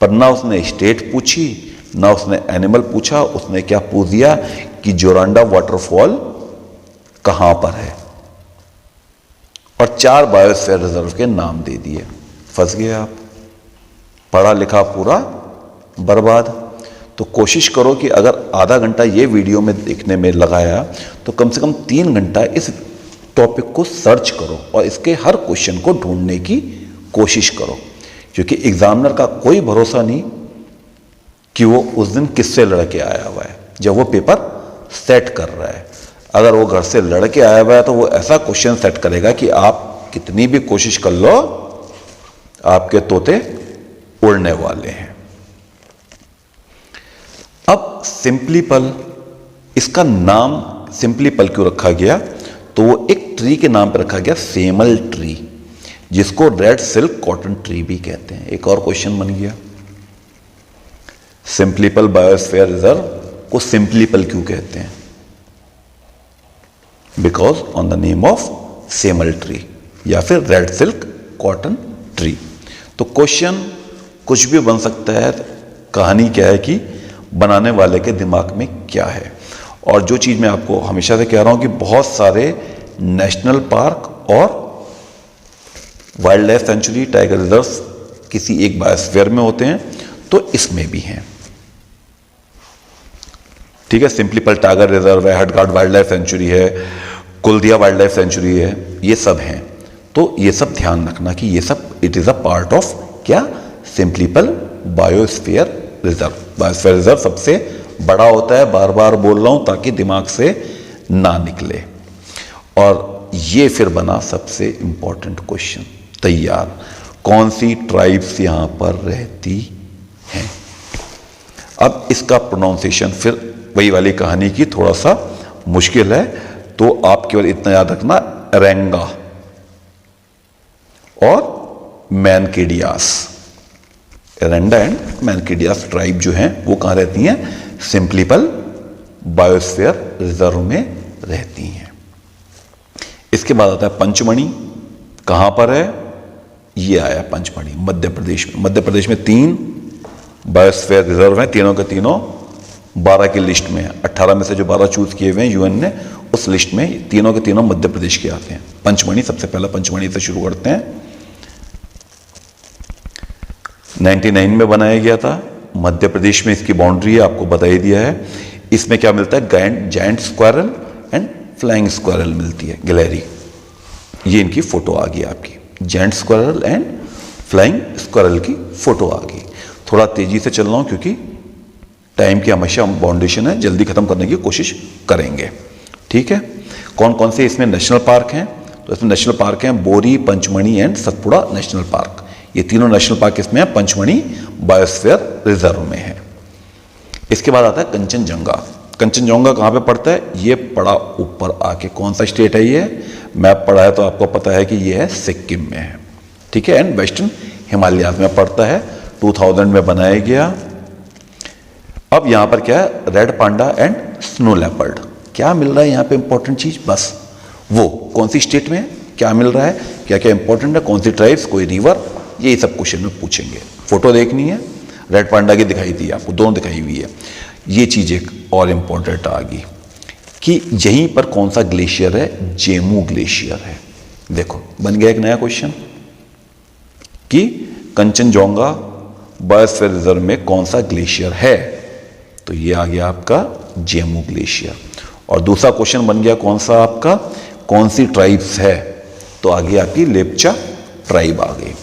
पर ना उसने स्टेट पूछी ना उसने एनिमल पूछा। उसने क्या पूछ दिया कि जोरांडा वाटरफॉल कहां पर है, और 4 बायोस्फीयर रिजर्व के नाम दे दिए। फंस गए आप, पढ़ा लिखा पूरा बर्बाद। तो कोशिश करो कि अगर आधा घंटा ये वीडियो में देखने में लगाया तो कम से कम 3 घंटा इस टॉपिक को सर्च करो और इसके हर क्वेश्चन को ढूंढने की कोशिश करो, क्योंकि एग्जामिनर का कोई भरोसा नहीं कि वो उस दिन किससे लड़के आया हुआ है जब वो पेपर सेट कर रहा है। अगर वो घर से लड़के आया हुआ है तो वो ऐसा क्वेश्चन सेट करेगा कि आप कितनी भी कोशिश कर लो, आपके तोते उड़ने वाले हैं। अब सिंपलीपल, इसका नाम सिंपलीपल क्यों रखा गया? तो वो एक ट्री के नाम पर रखा गया, सेमल ट्री, जिसको रेड सिल्क कॉटन ट्री भी कहते हैं। एक और क्वेश्चन बन गया, सिंपलीपल बायोस्फीयर रिजर्व को सिंपलीपल क्यों कहते हैं? Because on the name of सेमल ट्री या फिर रेड सिल्क कॉटन ट्री। तो क्वेश्चन कुछ भी बन सकता है, कहानी क्या है कि बनाने वाले के दिमाग में क्या है। और जो चीज मैं आपको हमेशा से कह रहा हूं कि बहुत सारे नेशनल पार्क और wild life sanctuary, tiger reserve किसी एक बायोस्फीयर में होते हैं, तो इसमें भी हैं। ठीक है, सिंपलीपल टाइगर रिजर्व है, हडगार्ड वाइल्ड लाइफ सेंचुरी है, कुलदिया वाइल्ड लाइफ सेंचुरी है, ये सब हैं। तो ये सब ध्यान रखना कि ये सब it is a part of क्या, सिंपलीपल बायोस्फीयर रिजर्व। बायोस्फीयर रिजर्व सबसे बड़ा होता है, बार बार बोल रहा हूं ताकि दिमाग से ना निकले। और ये फिर बना सबसे इंपॉर्टेंट क्वेश्चन तैयार, कौन सी ट्राइब्स यहां पर रहती हैं। अब इसका प्रोनाउंसिएशन फिर वही वाली कहानी की थोड़ा सा मुश्किल है, तो आप केवल इतना याद रखना, रेंगा और मैनकिडियास, एरेंडा एंड मैनकिडियास ट्राइब जो हैं वो कहां रहती हैं, सिंपलीपल बायोस्फीयर रिजर्व में रहती हैं। इसके बाद आता है पंचमढ़ी, कहां पर है? ये आया पंचमढ़ी, मध्य प्रदेश में। मध्य प्रदेश में 3 बायोस्फीयर रिजर्व हैं, तीनों के तीनों 12 की लिस्ट में है। 18 में से जो 12 चूज किए हुए हैं यूएन ने, उस लिस्ट में तीनों के तीनों मध्य प्रदेश के आते हैं। पंचमढ़ी सबसे पहला, पंचमढ़ी से शुरू करते हैं। 99 में बनाया गया था, मध्य प्रदेश में इसकी बाउंड्री है, आपको बता ही दिया है। इसमें क्या मिलता है, giant squirrel and flying squirrel मिलती है, गिलहरी। ये इनकी फोटो आ गई आपकी, giant squirrel and flying squirrel की फोटो आ गई। थोड़ा तेजी से चल रहा हूं क्योंकि टाइम की हमेशा बाउंडेशन है, जल्दी खत्म करने की कोशिश करेंगे। ठीक है, कौन कौन से इसमें नेशनल पार्क हैं? तो इसमें नेशनल पार्क हैं बोरी, Pachmarhi and Satpura national park. ये तीनों नेशनल पार्क इसमें है, पंचमढ़ी बायोस्फीयर रिजर्व में है। इसके बाद आता है कंचनजंगा। कंचनजंगा कहां पे पड़ता है? ये पड़ा ऊपर आके, कौन सा स्टेट है ये? मैप पढ़ा है तो आपको पता है कि ये है सिक्किम में है। ठीक है, एंड वेस्टर्न हिमालयाज में पड़ता है, 2000 में बनाया गया। अब यहां पर क्या है, red panda and snow leopard. क्या मिल रहा है यहां पे इंपॉर्टेंट चीज, बस वो कौन सी स्टेट में क्या मिल रहा है, क्या क्या इंपॉर्टेंट है, कौन सी ट्राइब्स, कोई रिवर, ये सब क्वेश्चन में पूछेंगे। फोटो देखनी है, रेड पांडा की दिखाई दी आपको, दोनों दिखाई हुई है। ये चीज एक और इंपॉर्टेंट आ गई कि यहीं पर कौन सा ग्लेशियर है, जेमू ग्लेशियर है। देखो बन गया एक नया क्वेश्चन कि कंचनजंगा बायोस्फीयर रिजर्व में कौन सा ग्लेशियर है, तो ये आ गया आपका जेमू ग्लेशियर। और दूसरा क्वेश्चन बन गया कौन सा आपका, कौन सी ट्राइब्स है, तो आगे आपकी लेप्चा ट्राइब आ गई।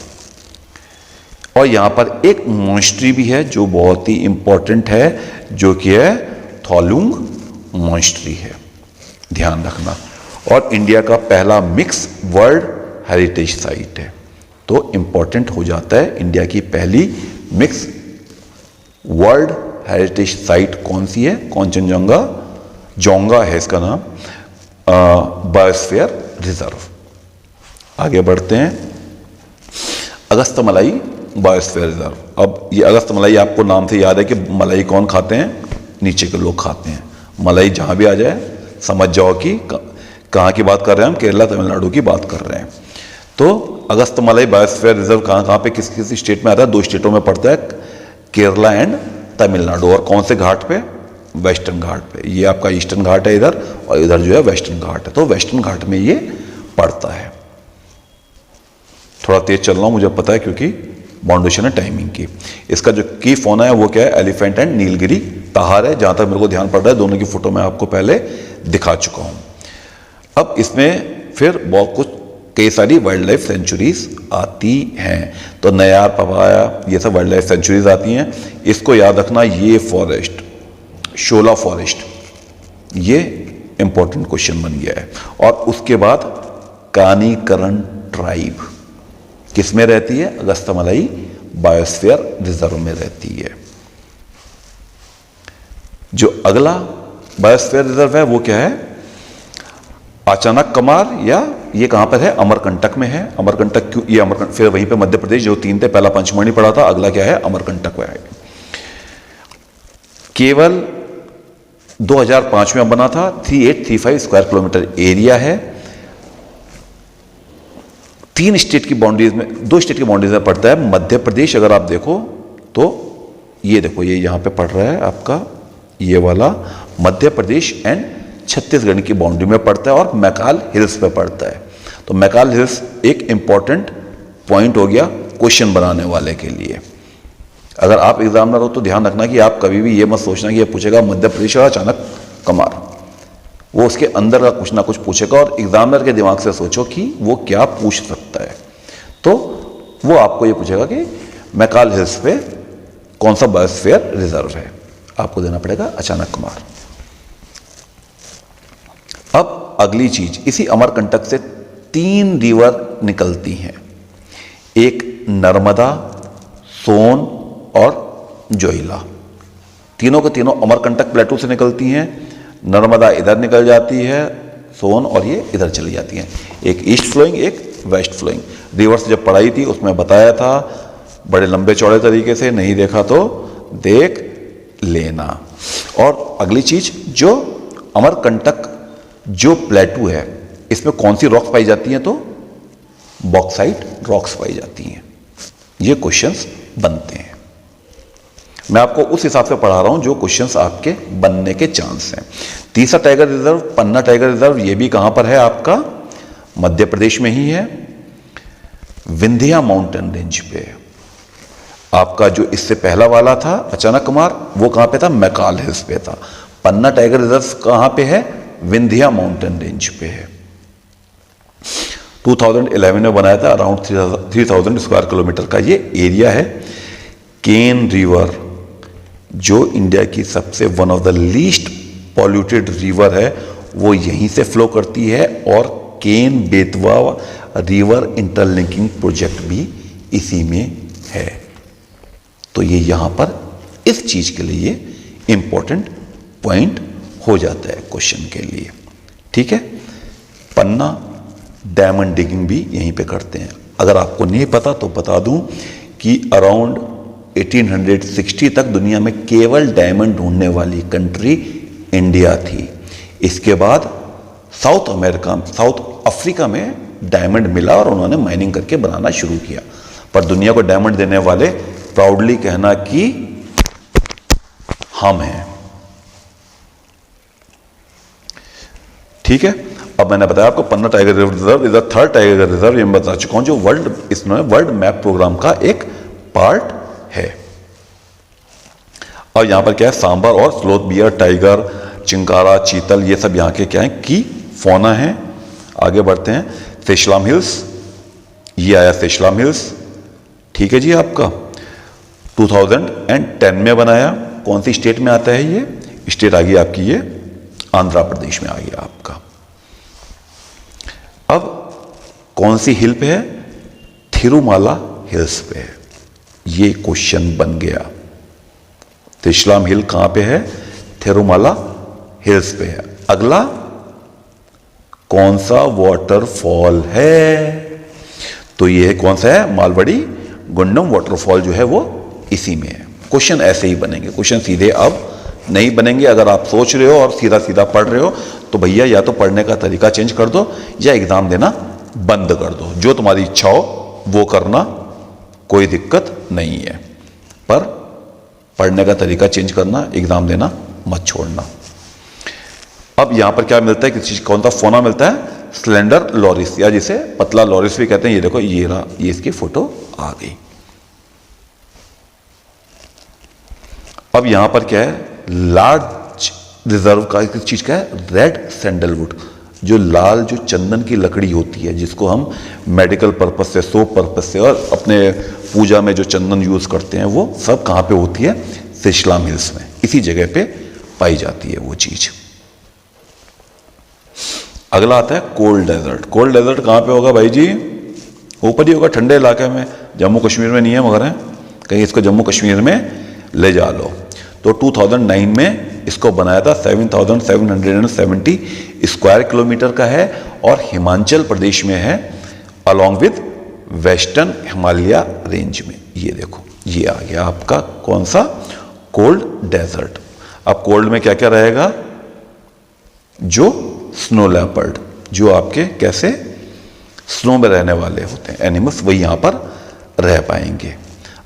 और यहां पर एक मॉन्स्ट्री भी है जो बहुत ही इंपॉर्टेंट है, जो कि है थोलुंग मॉन्स्ट्री है, ध्यान रखना। और इंडिया का पहला मिक्स वर्ल्ड हेरिटेज साइट है, तो इंपॉर्टेंट हो जाता है इंडिया की पहली मिक्स वर्ल्ड हेरिटेज साइट कौन सी है, कंचनजंगा, जोंगा है इसका नाम, बायोस्फीयर रिजर्व। आगे बढ़ते हैं, अगस्तमलाई बायोस्फीयर रिजर्व। अब ये अगस्तमलाई आपको नाम से याद है कि मलाई कौन खाते हैं, नीचे के लोग खाते हैं। मलाई जहां भी आ जाए समझ जाओ कि कहाँ की बात कर रहे हैं हम, केरला तमिलनाडु की बात कर रहे हैं। तो अगस्तमलाई बायोस्फीयर रिजर्व कहाँ कहाँ पे किस किस स्टेट में आता है? 2 स्टेटों में पड़ता है, केरला एंड तमिलनाडु। और कौन से घाट पे? वेस्टर्न घाट पे। ये आपका ईस्टर्न घाट है इधर, और इधर जो है वेस्टर्न घाट है। तो वेस्टर्न घाट में ये पड़ता है। थोड़ा तेज चल रहा हूँ मुझे पता है, क्योंकि बाउंडेशन है टाइमिंग की। इसका जो की फोना है वो क्या है? एलिफेंट एंड नीलगिरी पहाड़ है, जहां तक मेरे को ध्यान पड़ रहा है। दोनों की फोटो मैं आपको पहले दिखा चुका हूं। अब इसमें फिर बहुत कुछ कई सारी वाइल्ड लाइफ सेंचुरीज आती हैं। तो नयार, पपाया, ये सब वाइल्ड लाइफ सेंचुरीज आती हैं। इसको याद रखना, ये फॉरेस्ट, शोला फॉरेस्ट, ये इंपॉर्टेंट क्वेश्चन बन गया है। और उसके बाद कानीकरण ट्राइब किस में रहती है? अगस्तमलाई बायोस्फीयर रिजर्व में रहती है। जो अगला बायोस्फीयर रिजर्व है वो क्या है? अचानक कमार, या ये कहां पर है? अमरकंटक में है। अमरकंटक क्यों? ये अमरकंटक, फिर वहीं पे मध्य प्रदेश जो 3 थे, पहला पंचमढ़ी पड़ा था, अगला क्या है? अमरकंटक है। केवल 2005 में बना था। 3835 स्क्वायर किलोमीटर एरिया है। 3 स्टेट की बाउंड्रीज में, 2 स्टेट की बाउंड्रीज में पड़ता है। मध्य प्रदेश अगर आप देखो तो ये देखो, ये यहां पे पड़ रहा है आपका, ये वाला मध्य प्रदेश एंड छत्तीसगढ़ की बाउंड्री में पड़ता है, और मैकाल हिल्स पे पड़ता है। तो मैकाल हिल्स एक इंपॉर्टेंट पॉइंट हो गया क्वेश्चन बनाने वाले के लिए। अगर आप एग्जामिनर हो तो ध्यान रखना कि आप कभी भी ये मत सोचना कि ये पूछेगा मध्य प्रदेश और अचानक कमार, वो उसके अंदर का कुछ ना कुछ पूछेगा, और एग्जामिनर के दिमाग से सोचो कि वो क्या पूछ सकता है। तो वो आपको ये पूछेगा कि मैकाल हिल्स पे कौन सा बायोस्फीयर रिजर्व है, आपको देना पड़ेगा अचानक कुमार। अब अगली चीज, इसी अमरकंटक से 3 रिवर निकलती हैं, एक नर्मदा, सोन और जोइला। तीनों के तीनों अमरकंटक प्लेटू से निकलती हैं। नर्मदा इधर निकल जाती है, सोन और ये इधर चली जाती हैं। एक ईस्ट फ्लोइंग, एक वेस्ट फ्लोइंग। रिवर्स जब पढ़ाई थी उसमें बताया था बड़े लंबे चौड़े तरीके से, नहीं देखा तो देख लेना। और अगली चीज, जो अमरकंटक जो प्लेटू है, इसमें कौन सी रॉक्स पाई जाती हैं? तो बॉक्साइट रॉक्स पाई जाती हैं। ये क्वेश्चंस बनते हैं। मैं आपको उस हिसाब से पढ़ा रहा हूं जो क्वेश्चंस आपके बनने के चांस हैं। तीसरा टाइगर रिजर्व, पन्ना टाइगर रिजर्व, ये भी कहां पर है? आपका मध्य प्रदेश में ही है, विंध्या माउंटेन रेंज पे। आपका जो इससे पहला वाला था अचानक कुमार, वो कहां पे था? मैकाल हिल्स पे था। पन्ना टाइगर रिजर्व कहां पे है? विंध्या माउंटेन रेंज पे है। 2011 में बनाया था। अराउंड 3000 स्क्वायर किलोमीटर का ये एरिया है। केन रिवर, जो इंडिया की सबसे one of the least polluted river है, वो यहीं से फ्लो करती है। और Ken Betwa river interlinking project भी इसी में है। तो ये यहां पर इस चीज के लिए इंपॉर्टेंट पॉइंट हो जाता है क्वेश्चन के लिए। ठीक है। पन्ना डायमंड डिगिंग भी यहीं पे करते हैं। अगर आपको नहीं पता तो बता दूं कि अराउंड 1860 तक दुनिया में केवल डायमंड ढूंढने वाली कंट्री इंडिया थी। इसके बाद साउथ अफ्रीका में डायमंड मिला और उन्होंने माइनिंग करके बनाना शुरू किया। पर दुनिया को डायमंड देने वाले प्राउडली कहना कि हम हैं। ठीक है। अब मैंने बताया आपको Panna tiger reserve is the third tiger reserve, ये मैं बता चुका हूं, जो वर्ल्ड मैप प्रोग्राम का एक पार्ट है। और यहां पर क्या है? सांबर और स्लोथ बियर, टाइगर, चिंकारा, चीतल, ये सब यहां के क्या है की फौना है। आगे बढ़ते हैं। सेशलाम हिल्स, ये आया सेशलाम हिल्स। ठीक है जी। आपका 2010 में बनाया। कौन सी स्टेट में आता है? ये स्टेट आ गई आपकी, ये आंध्र प्रदेश में आ गया आपका। अब कौन सी हिल पे है? थिरुमाला हिल्स पे है। ये क्वेश्चन बन गया। सेशलाम हिल कहां पे है? थिरुमाला हिल्स पे है। अगला कौन सा वाटरफॉल है? तो ये कौन सा है? मालवड़ी गुंडम वाटरफॉल जो है वो इसी में है। क्वेश्चन ऐसे ही बनेंगे। क्वेश्चन सीधे अब नहीं बनेंगे। अगर आप सोच रहे हो और सीधा सीधा पढ़ रहे हो तो भैया या तो पढ़ने का तरीका चेंज कर दो या एग्जाम देना बंद कर दो। जो तुम्हारी इच्छा हो वो करना, कोई दिक्कत नहीं है, पर पढ़ने का तरीका चेंज करना, एग्जाम देना मत छोड़ना। अब यहां पर क्या मिलता है, किस चीज, कौन सा फोना मिलता है, स्लेंडर लॉरिस, या जिसे पतला लॉरिस भी कहते हैं। ये देखो, ये रहा, ये इसकी फोटो आ गई। अब यहां पर क्या है, लार्ज रिजर्व का किस चीज का है, रेड सैंडलवुड, जो लाल जो चंदन की लकड़ी होती है, जिसको हम मेडिकल पर्पस से, सोप पर्पस से और अपने पूजा में जो चंदन यूज करते हैं, वो सब कहां पे होती है, सिशलाम हिल्स में, इसी जगह पे पाई जाती है वो चीज। अगला आता है कोल्ड डेजर्ट। कोल्ड डेजर्ट कहां पे होगा भाई जी, ऊपर ही होगा, ठंडे इलाके में, जम्मू कश्मीर में नहीं है मगर है, कहीं इसको जम्मू कश्मीर में ले जा लो। तो 2009 में इसको बनाया था, 7,770 स्क्वायर किलोमीटर का है और हिमाचल प्रदेश में है, along with western Himalaya range में। ये देखो, ये आ गया आपका कौन सा, कोल्ड डेजर्ट। अब कोल्ड में क्या क्या रहेगा, जो स्नो लेपर्ड, जो आपके कैसे स्नो में रहने वाले होते हैं एनिमल्स, वही यहां पर रह पाएंगे।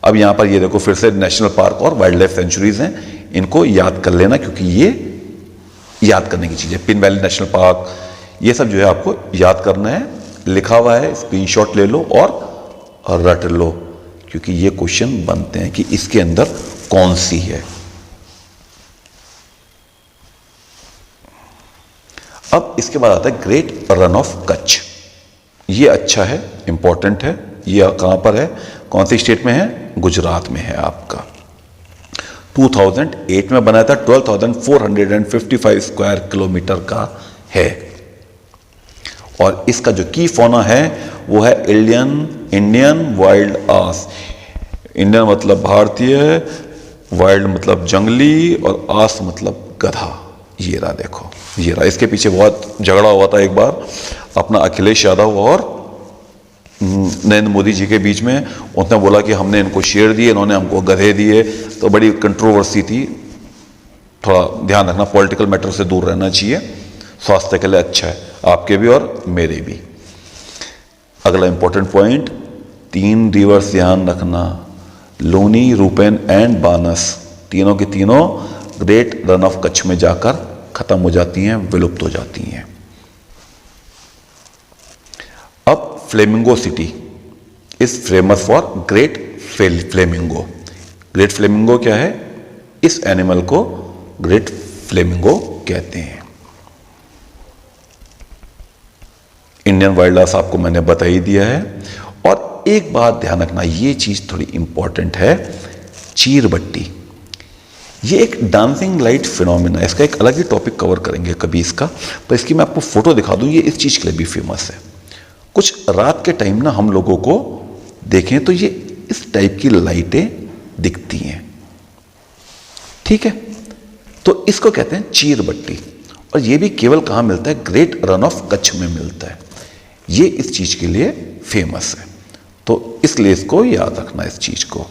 अब यहां पर ये देखो, फिर से नेशनल पार्क और वाइल्ड लाइफ सेंचुरीज हैं, इनको याद कर लेना क्योंकि ये याद करने की चीज है। पिन वैली नेशनल पार्क, ये सब जो है आपको याद करना है, लिखा हुआ है, स्क्रीनशॉट ले लो और रट लो, क्योंकि ये क्वेश्चन बनते हैं कि इसके अंदर कौन सी है। अब इसके बाद आता है ग्रेट रन ऑफ कच्छ। ये अच्छा है, इंपॉर्टेंट है। ये कहां पर है, कौन सी स्टेट में है, गुजरात में है आपका। 2008 में बनाया था, 12,455 स्क्वायर किलोमीटर का है। और इसका जो की फौना है वो है इंडियन वाइल्ड आस। इंडियन मतलब भारतीय, वाइल्ड मतलब जंगली, और आस मतलब गधा। ये रहा, देखो ये रहा। इसके पीछे बहुत झगड़ा हुआ था एक बार अपना अखिलेश यादव और नरेंद्र मोदी जी के बीच में। उन्होंने बोला कि हमने इनको शेर दिए, इन्होंने हमको गधे दिए, तो बड़ी कंट्रोवर्सी थी। थोड़ा ध्यान रखना, पॉलिटिकल मैटर से दूर रहना चाहिए, स्वास्थ्य के लिए अच्छा है, आपके भी और मेरे भी। अगला इंपॉर्टेंट पॉइंट, 3 रिवर्स ध्यान रखना, लूनी, रूपेन एंड बानस, तीनों की तीनों ग्रेट रन ऑफ कच्छ में जाकर खत्म हो जाती हैं, विलुप्त हो जाती हैं। अब flamingo city is famous for great flamingo. Great flamingo क्या है, इस एनिमल को ग्रेट फ्लेमिंगो कहते हैं। इंडियन वाइल्ड लाइफ आपको मैंने बता ही दिया है। और एक बात ध्यान रखना, ये चीज थोड़ी इंपॉर्टेंट है, चीरबट्टी। ये एक डांसिंग लाइट फिनोमिना है, इसका एक अलग ही टॉपिक कवर करेंगे कभी इसका, पर इसकी मैं आपको फोटो दिखा दूं। ये इस चीज के लिए भी फेमस है। कुछ रात के टाइम ना हम लोगों को देखें तो ये इस टाइप की लाइटें दिखती हैं, ठीक है, तो इसको कहते हैं चीरबट्टी। और ये भी केवल कहां मिलता है, ग्रेट रन ऑफ कच्छ में मिलता है। ये इस चीज के लिए फेमस है, तो इसलिए इसको याद रखना, इस चीज को।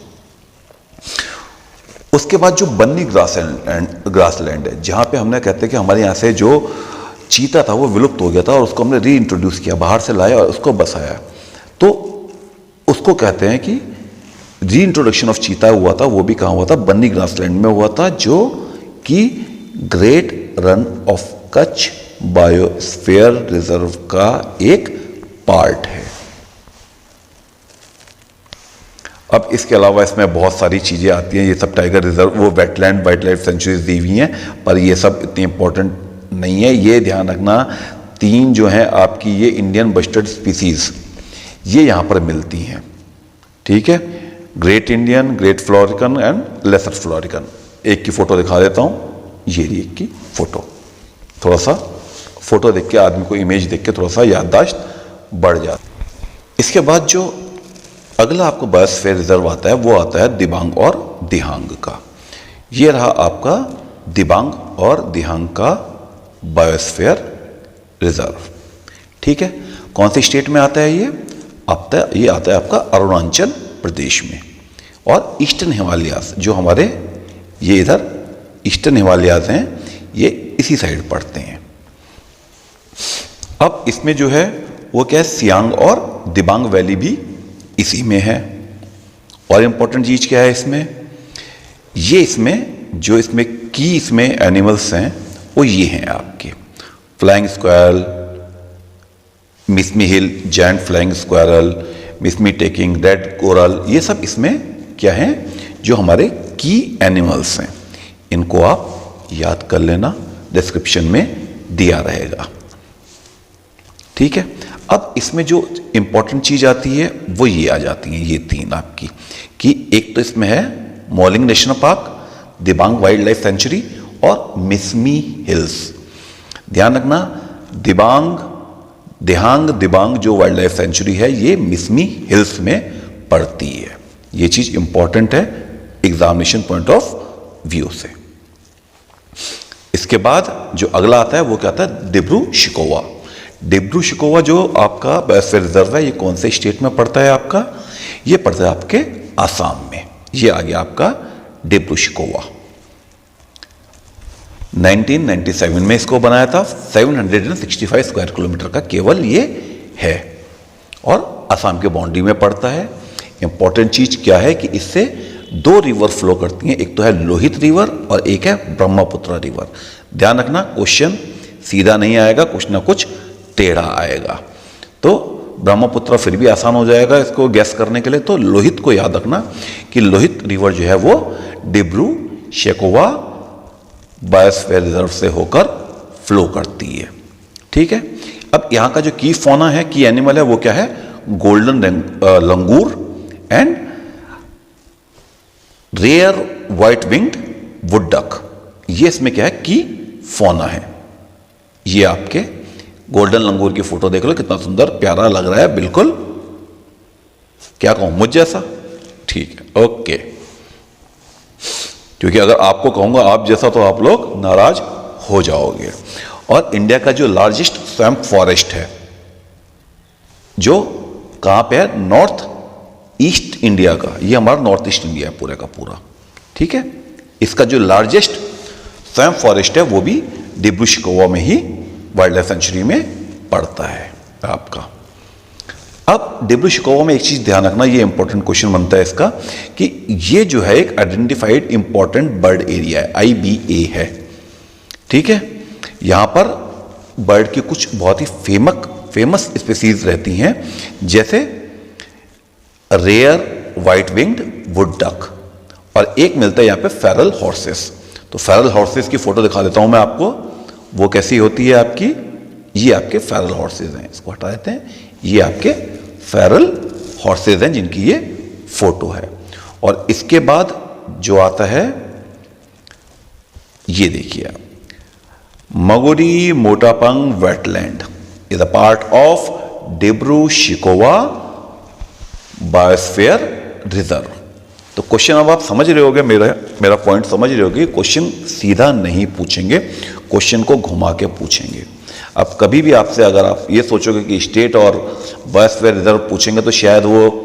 उसके बाद जो बन्नी ग्रासलैंड है, जहां पे हमने कहते हैं कि हमारे यहां से जो चीता था वो विलुप्त हो गया था और उसको हमने री इंट्रोड्यूस किया, बाहर से लाया और उसको बसाया, तो उसको कहते हैं कि री इंट्रोडक्शन ऑफ चीता हुआ था। वो भी कहां हुआ था, बन्नी ग्रासलैंड में हुआ था, जो कि great run of Kutch biosphere reserve का एक पार्ट है। अब इसके अलावा इसमें बहुत सारी चीजें आती हैं, ये सब टाइगर रिजर्व, वो वेटलैंड वाइल्ड लाइफ सेंचुरीज दी हुई हैं, पर ये सब इतनी इंपॉर्टेंट नहीं है। ये ध्यान रखना, 3 जो हैं आपकी ये इंडियन बस्टर्ड स्पीसीज, ये यहां पर मिलती हैं, ठीक है, great Indian, great florican and lesser florican. एक की फोटो दिखा देता हूं, ये रही एक की फोटो। थोड़ा सा फोटो देख के आदमी को, इमेज देख के थोड़ा सा याददाश्त बढ़ जाती। इसके बाद जो अगला आपको बायोस्फीयर रिजर्व आता है वो आता है दिबांग और दिहांग का। ये रहा आपका दिबांग और दिहांग का बायोस्फीयर रिजर्व, ठीक है। कौन सी स्टेट में आता है ये आता है आपका अरुणाचल प्रदेश में। और ईस्टर्न हिमालयास जो हमारे ये इधर ईस्टर्न हिमालयाज हैं ये इसी साइड पड़ते हैं। अब इसमें जो है वो क्या है, सियांग और दिबांग वैली भी इसी में है। और इंपॉर्टेंट चीज क्या है इसमें, ये इसमें जो इसमें की इसमें एनिमल्स हैं वो ये हैं आपके flying squirrel, Mishmi hill giant flying squirrel, Mishmi takin, red goral, ये सब इसमें क्या है जो हमारे की एनिमल्स हैं। इनको आप याद कर लेना, डिस्क्रिप्शन में दिया रहेगा। ठीक है, अब इसमें जो इंपॉर्टेंट चीज आती है वो ये आ जाती है, ये तीन आपकी, कि एक तो इसमें है Mouling national park, Dibang wild life sanctuary और मिस्मी हिल्स। ध्यान रखना, दिबांग जो वाइल्ड लाइफ सेंचुरी है ये मिस्मी हिल्स में पड़ती है। ये चीज इंपॉर्टेंट है एग्जामिनेशन पॉइंट ऑफ व्यू से। इसके बाद जो अगला आता है वो क्या आता है, डिब्रू शिकोवा। डिब्रू शिकोवा जो आपका बायोस्फीयर रिजर्व है ये कौन से स्टेट में पड़ता है आपका, ये पड़ता है आपके आसाम में। ये आ गया आपका डिब्रू शिकोवा। 1997 में इसको बनाया था, 765 स्क्वायर किलोमीटर का केवल ये है और आसाम के बाउंड्री में पड़ता है। इंपॉर्टेंट चीज क्या है कि इससे दो रिवर फ्लो करती हैं, एक तो है लोहित रिवर और एक है ब्रह्मपुत्र रिवर। ध्यान रखना, क्वेश्चन सीधा नहीं आएगा, कुछ ना कुछ टेढ़ा आएगा। तो ब्रह्मपुत्र फिर भी आसान हो जाएगा इसको गैस करने के लिए। तो लोहित को याद रखना कि लोहित रिवर जो है वो डिब्रू शिकोवा बायोस्फीयर रिजर्व से होकर फ्लो करती है। ठीक है, अब यहां का जो की फौना है, की एनिमल है, वो क्या है, golden langur and rare white winged wood duck. ये इसमें क्या है, की फौना है। ये आपके गोल्डन लंगूर की फोटो देख लो, कितना सुंदर प्यारा लग रहा है, बिल्कुल क्या कहूं, मुझ जैसा। ठीक है, ओके, क्योंकि अगर आपको कहूंगा आप जैसा तो आप लोग नाराज हो जाओगे। और इंडिया का जो लार्जेस्ट स्वैम्प फॉरेस्ट है जो कहां पे है, नॉर्थ ईस्ट इंडिया का, ये हमारा नॉर्थ ईस्ट इंडिया है पूरे का पूरा। ठीक है, इसका जो लार्जेस्ट स्वैम्प फॉरेस्ट है वो भी डिब्रू शिकोवा में ही वाइल्ड लाइफ सेंचुरी में पड़ता है आपका। अब डिब्रू शिकोवा में एक चीज ध्यान रखना, ये इंपॉर्टेंट क्वेश्चन बनता है इसका, कि ये जो है एक आइडेंटिफाइड इंपॉर्टेंट बर्ड एरिया है, IBA है। ठीक है, यहां पर बर्ड की कुछ बहुत ही फेमस स्पीसीज रहती हैं, जैसे rare white winged wood duck, और एक मिलता है यहां पे फेरल हॉर्सेस। तो फेरल हॉर्सेस की फोटो दिखा देता हूं मैं आपको, वो कैसी होती है आपकी, ये आपके फेरल हॉर्सेस हैं, इसको हटा देते हैं, ये आपके फेरल हॉर्सेस हैं जिनकी ये फोटो है। और इसके बाद जो आता है ये देखिए, Maguri Motapung wetland is a part of Dibru Saikhowa biosphere reserve. तो क्वेश्चन अब आप समझ रहे होगे, मेरा पॉइंट समझ रहे होगे, क्वेश्चन सीधा नहीं पूछेंगे, क्वेश्चन को घुमा के पूछेंगे। अब कभी भी आपसे अगर आप ये सोचोगे कि स्टेट और बायोस्फीयर रिजर्व पूछेंगे तो शायद वो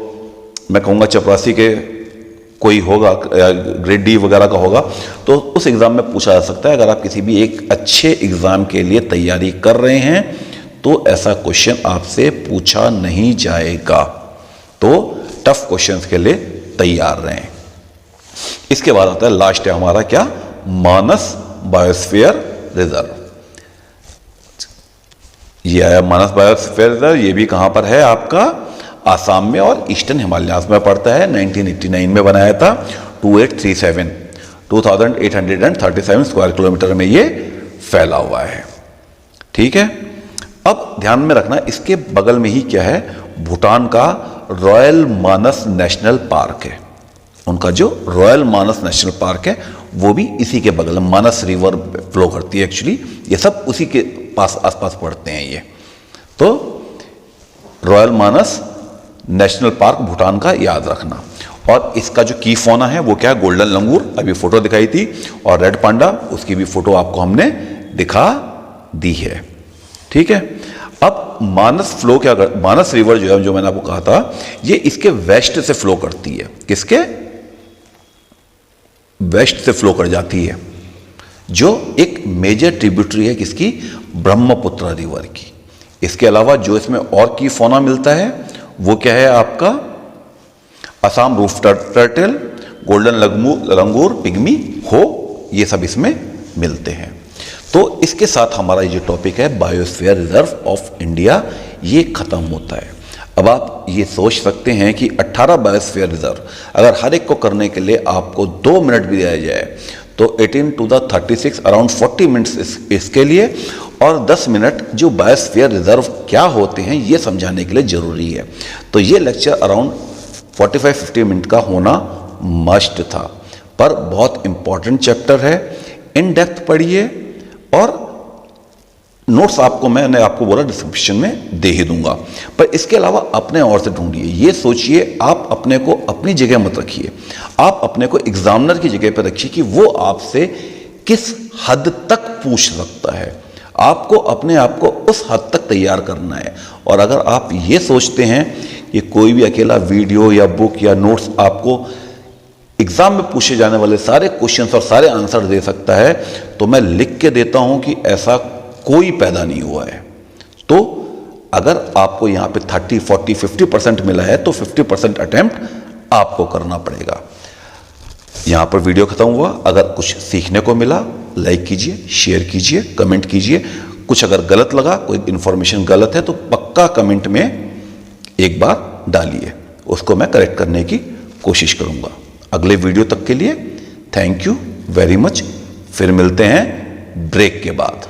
मैं कहूँगा चपरासी के कोई होगा, ग्रेड डी वगैरह का होगा, तो उस एग्ज़ाम में पूछा जा सकता है। अगर आप किसी भी एक अच्छे एग्ज़ाम के लिए तैयारी कर रहे हैं तो ऐसा क्वेश्चन आपसे पूछा नहीं जाएगा। तो टफ क्वेश्चंस के लिए तैयार रहें। इसके बाद आता है लास्ट है हमारा क्या, मानस बायोस्फीयर रिजर्व। ये आया मानस बायोस्फीयर रिजर्व, ये भी कहां पर है आपका, आसाम में और ईस्टर्न हिमालयाज में पड़ता है। 1989 में बनाया था, 2837 स्क्वायर किलोमीटर में ये फैला हुआ है। ठीक है, अब ध्यान में रखना, इसके बगल में ही क्या है, भूटान का रॉयल मानस नेशनल पार्क है। उनका जो रॉयल मानस नेशनल पार्क है वो भी इसी के बगल में, मानस रिवर फ्लो करती है एक्चुअली, ये सब उसी के पास आसपास पड़ते हैं ये। तो रॉयल मानस नेशनल पार्क भूटान का याद रखना। और इसका जो की फौना है वो क्या है, गोल्डन लंगूर, अभी फोटो दिखाई थी, और रेड पांडा, उसकी भी फोटो आपको हमने दिखा दी है। ठीक है, अब मानस फ्लो क्या कर, मानस रिवर जो है, जो मैंने आपको कहा था, ये इसके वेस्ट से फ्लो करती है। किसके वेस्ट से फ्लो कर जाती है। जो एक मेजर ट्रिब्यूटरी है किसकी, ब्रह्मपुत्र रिवर की। इसके अलावा जो इसमें और की फौना मिलता है वो क्या है आपका, असम रूफ टर्टल, गोल्डन लंगूर, पिग्मी हो, ये सब इसमें मिलते हैं। तो इसके साथ हमारा ये टॉपिक है बायोस्फीयर रिजर्व ऑफ इंडिया, ये खत्म होता है। अब आप ये सोच सकते हैं कि 18 बायोस्फीयर रिजर्व अगर हर एक को करने के लिए आपको 2 मिनट भी दिया जाए तो 18 to the 36 अराउंड 40 मिनट्स इसके लिए, और 10 मिनट जो बायोस्फीयर रिजर्व क्या होते हैं ये समझाने के लिए ज़रूरी है। तो ये लेक्चर अराउंड 45-50 मिनट का होना मस्ट था, पर बहुत इंपॉर्टेंट चैप्टर है। इन डेप्थ पढ़िए और नोट्स मैंने आपको बोला डिस्क्रिप्शन में दे ही दूंगा, पर इसके अलावा अपने और से ढूंढिए। ये सोचिए आप अपने को अपनी जगह मत रखिए, आप अपने को एग्जामिनर की जगह पर रखिए कि वो आपसे किस हद तक पूछ सकता है। आपको अपने आप को उस हद तक तैयार करना है। और अगर आप ये सोचते हैं कि कोई भी अकेला वीडियो या बुक या नोट्स आपको एग्जाम में पूछे जाने वाले सारे क्वेश्चंस और सारे आंसर दे सकता है, तो मैं लिख के देता हूं कि ऐसा कोई पैदा नहीं हुआ है। तो अगर आपको यहां पे 30, 40, 50% मिला है तो 50% अटेम्प्ट आपको करना पड़ेगा। यहां पर वीडियो खत्म हुआ। अगर कुछ सीखने को मिला लाइक कीजिए, शेयर कीजिए, कमेंट कीजिए। कुछ अगर गलत लगा, कोई इंफॉर्मेशन गलत है तो पक्का कमेंट में एक बार डालिए, उसको मैं करेक्ट करने की कोशिश करूंगा। अगले वीडियो तक के लिए थैंक यू वेरी मच। फिर मिलते हैं ब्रेक के बाद।